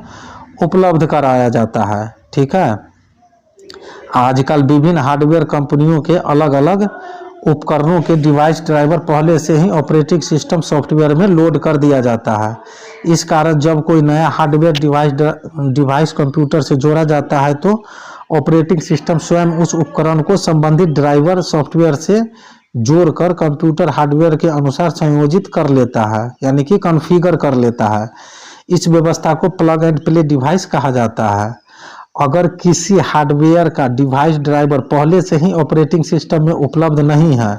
उपलब्ध कराया जाता है। ठीक है, आजकल विभिन्न हार्डवेयर कंपनियों के अलग अलग उपकरणों के डिवाइस ड्राइवर पहले से ही ऑपरेटिंग सिस्टम सॉफ्टवेयर में लोड कर दिया जाता है। इस कारण जब कोई नया हार्डवेयर डिवाइस कंप्यूटर से जोड़ा जाता है तो ऑपरेटिंग सिस्टम स्वयं उस उपकरण को संबंधित ड्राइवर सॉफ्टवेयर से जोड़कर कंप्यूटर हार्डवेयर के अनुसार संयोजित कर लेता है, यानी कि कॉन्फ़िगर कर लेता है। इस व्यवस्था को प्लग एंड प्ले डिवाइस कहा जाता है। अगर किसी हार्डवेयर का डिवाइस ड्राइवर पहले से ही ऑपरेटिंग सिस्टम में उपलब्ध नहीं है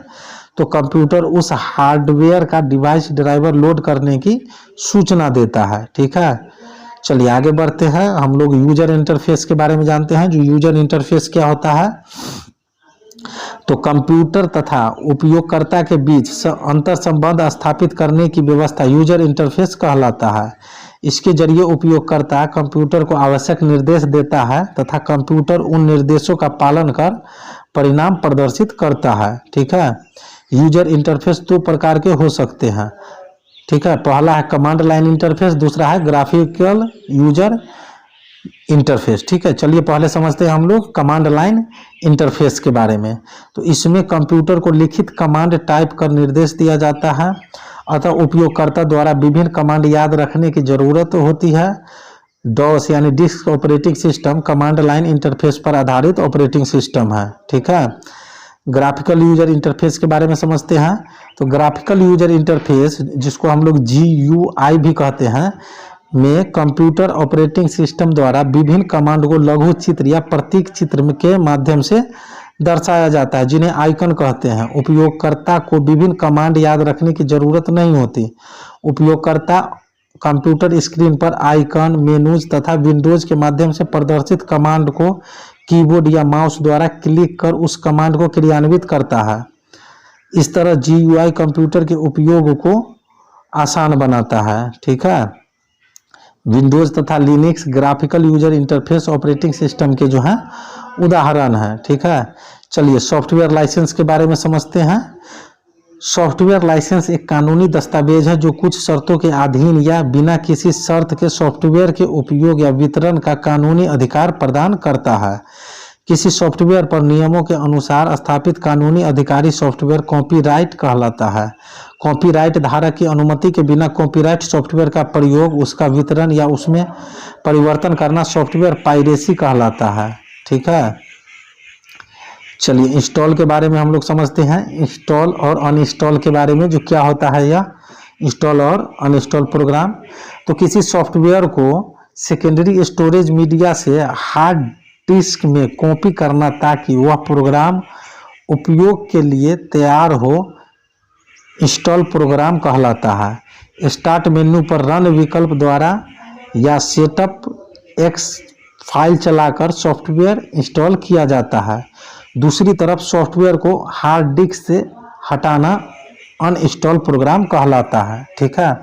तो कंप्यूटर उस हार्डवेयर का डिवाइस ड्राइवर लोड करने की सूचना देता है। ठीक है, चलिए आगे बढ़ते हैं। हम लोग यूजर इंटरफेस के बारे में जानते हैं। जो यूजर इंटरफेस क्या होता है, तो कंप्यूटर तथा उपयोगकर्ता के बीच अंतर संबंध स्थापित करने की व्यवस्था यूजर इंटरफेस कहलाता है। इसके जरिए उपयोगकर्ता कंप्यूटर को आवश्यक निर्देश देता है तथा कंप्यूटर उन निर्देशों का पालन कर परिणाम प्रदर्शित करता है। ठीक है, यूजर इंटरफेस दो प्रकार के हो सकते हैं। ठीक है, पहला है कमांड लाइन इंटरफेस, दूसरा है ग्राफिकल यूजर इंटरफेस। ठीक है, चलिए पहले समझते हैं हम लोग कमांड लाइन इंटरफेस के बारे में। तो इसमें कंप्यूटर को लिखित कमांड टाइप कर निर्देश दिया जाता है, अतः उपयोगकर्ता द्वारा विभिन्न कमांड याद रखने की जरूरत होती है। डॉस यानी disk operating system command line interface पर आधारित ऑपरेटिंग सिस्टम है। ठीक है, ग्राफिकल यूजर इंटरफेस के बारे में समझते हैं। तो ग्राफिकल यूजर इंटरफेस, जिसको हम लोग GUI भी कहते हैं, में कंप्यूटर ऑपरेटिंग सिस्टम द्वारा विभिन्न कमांड को लघु चित्र या प्रतीक चित्र के माध्यम से दर्शाया जाता है, जिन्हें आइकन कहते हैं। उपयोगकर्ता को विभिन्न कमांड याद रखने की जरूरत नहीं होती। उपयोगकर्ता कंप्यूटर स्क्रीन पर आइकन, मेनूज तथा विंडोज के माध्यम से प्रदर्शित कमांड को कीबोर्ड या माउस द्वारा क्लिक कर उस कमांड को क्रियान्वित करता है। इस तरह GUI कंप्यूटर के उपयोग को आसान बनाता है। ठीक है, विंडोज तथा Linux graphical user interface operating system के जो है उदाहरण है। ठीक है, चलिए सॉफ्टवेयर लाइसेंस के बारे में समझते हैं। सॉफ्टवेयर लाइसेंस एक कानूनी दस्तावेज है जो कुछ शर्तों के अधीन या बिना किसी शर्त के सॉफ्टवेयर के उपयोग या वितरण का कानूनी अधिकार प्रदान करता है। किसी सॉफ्टवेयर पर नियमों के अनुसार स्थापित कानूनी अधिकारी सॉफ्टवेयर कॉपीराइट कहलाता है। कॉपीराइट धारक की अनुमति के बिना कॉपीराइट सॉफ्टवेयर का प्रयोग, उसका वितरण या उसमें परिवर्तन करना सॉफ्टवेयर पायरेसी कहलाता है। ठीक है, चलिए इंस्टॉल के बारे में हम लोग समझते हैं। इंस्टॉल और अनइंस्टॉल के बारे में जो क्या होता है, यह इंस्टॉल और अनइंस्टॉल प्रोग्राम। तो किसी सॉफ्टवेयर को सेकेंडरी स्टोरेज मीडिया से हार्ड डिस्क में कॉपी करना ताकि वह प्रोग्राम उपयोग के लिए तैयार हो, इंस्टॉल प्रोग्राम कहलाता है। स्टार्ट मेन्यू पर रन विकल्प द्वारा या सेटअप एक्स फाइल चलाकर सॉफ्टवेयर इंस्टॉल किया जाता है। दूसरी तरफ सॉफ्टवेयर को हार्ड डिस्क से हटाना अनइंस्टॉल प्रोग्राम कहलाता है। ठीक है,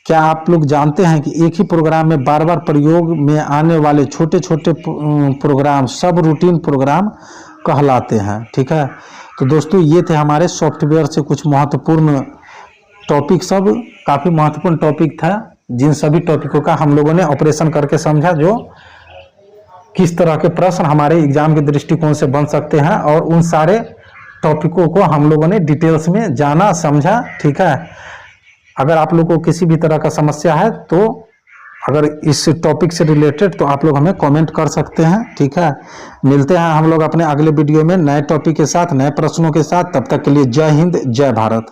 क्या आप लोग जानते हैं कि एक ही प्रोग्राम में बार बार प्रयोग में आने वाले छोटे छोटे प्रोग्राम सब रूटीन प्रोग्राम कहलाते हैं। ठीक है, तो दोस्तों ये थे हमारे सॉफ्टवेयर से कुछ महत्वपूर्ण टॉपिक। सब काफ़ी महत्वपूर्ण टॉपिक था, जिन सभी टॉपिकों का हम लोगों ने ऑपरेशन करके समझा, जो किस तरह के प्रश्न हमारे एग्जाम के दृष्टिकोण से बन सकते हैं, और उन सारे टॉपिकों को हम लोगों ने डिटेल्स में जाना समझा। ठीक है, अगर आप लोगों को किसी भी तरह का समस्या है तो अगर इस टॉपिक से रिलेटेड तो आप लोग हमें कमेंट कर सकते हैं। ठीक है, मिलते हैं हम लोग अपने अगले वीडियो में नए टॉपिक के साथ, नए प्रश्नों के साथ। तब तक के लिए जय हिंद, जय भारत।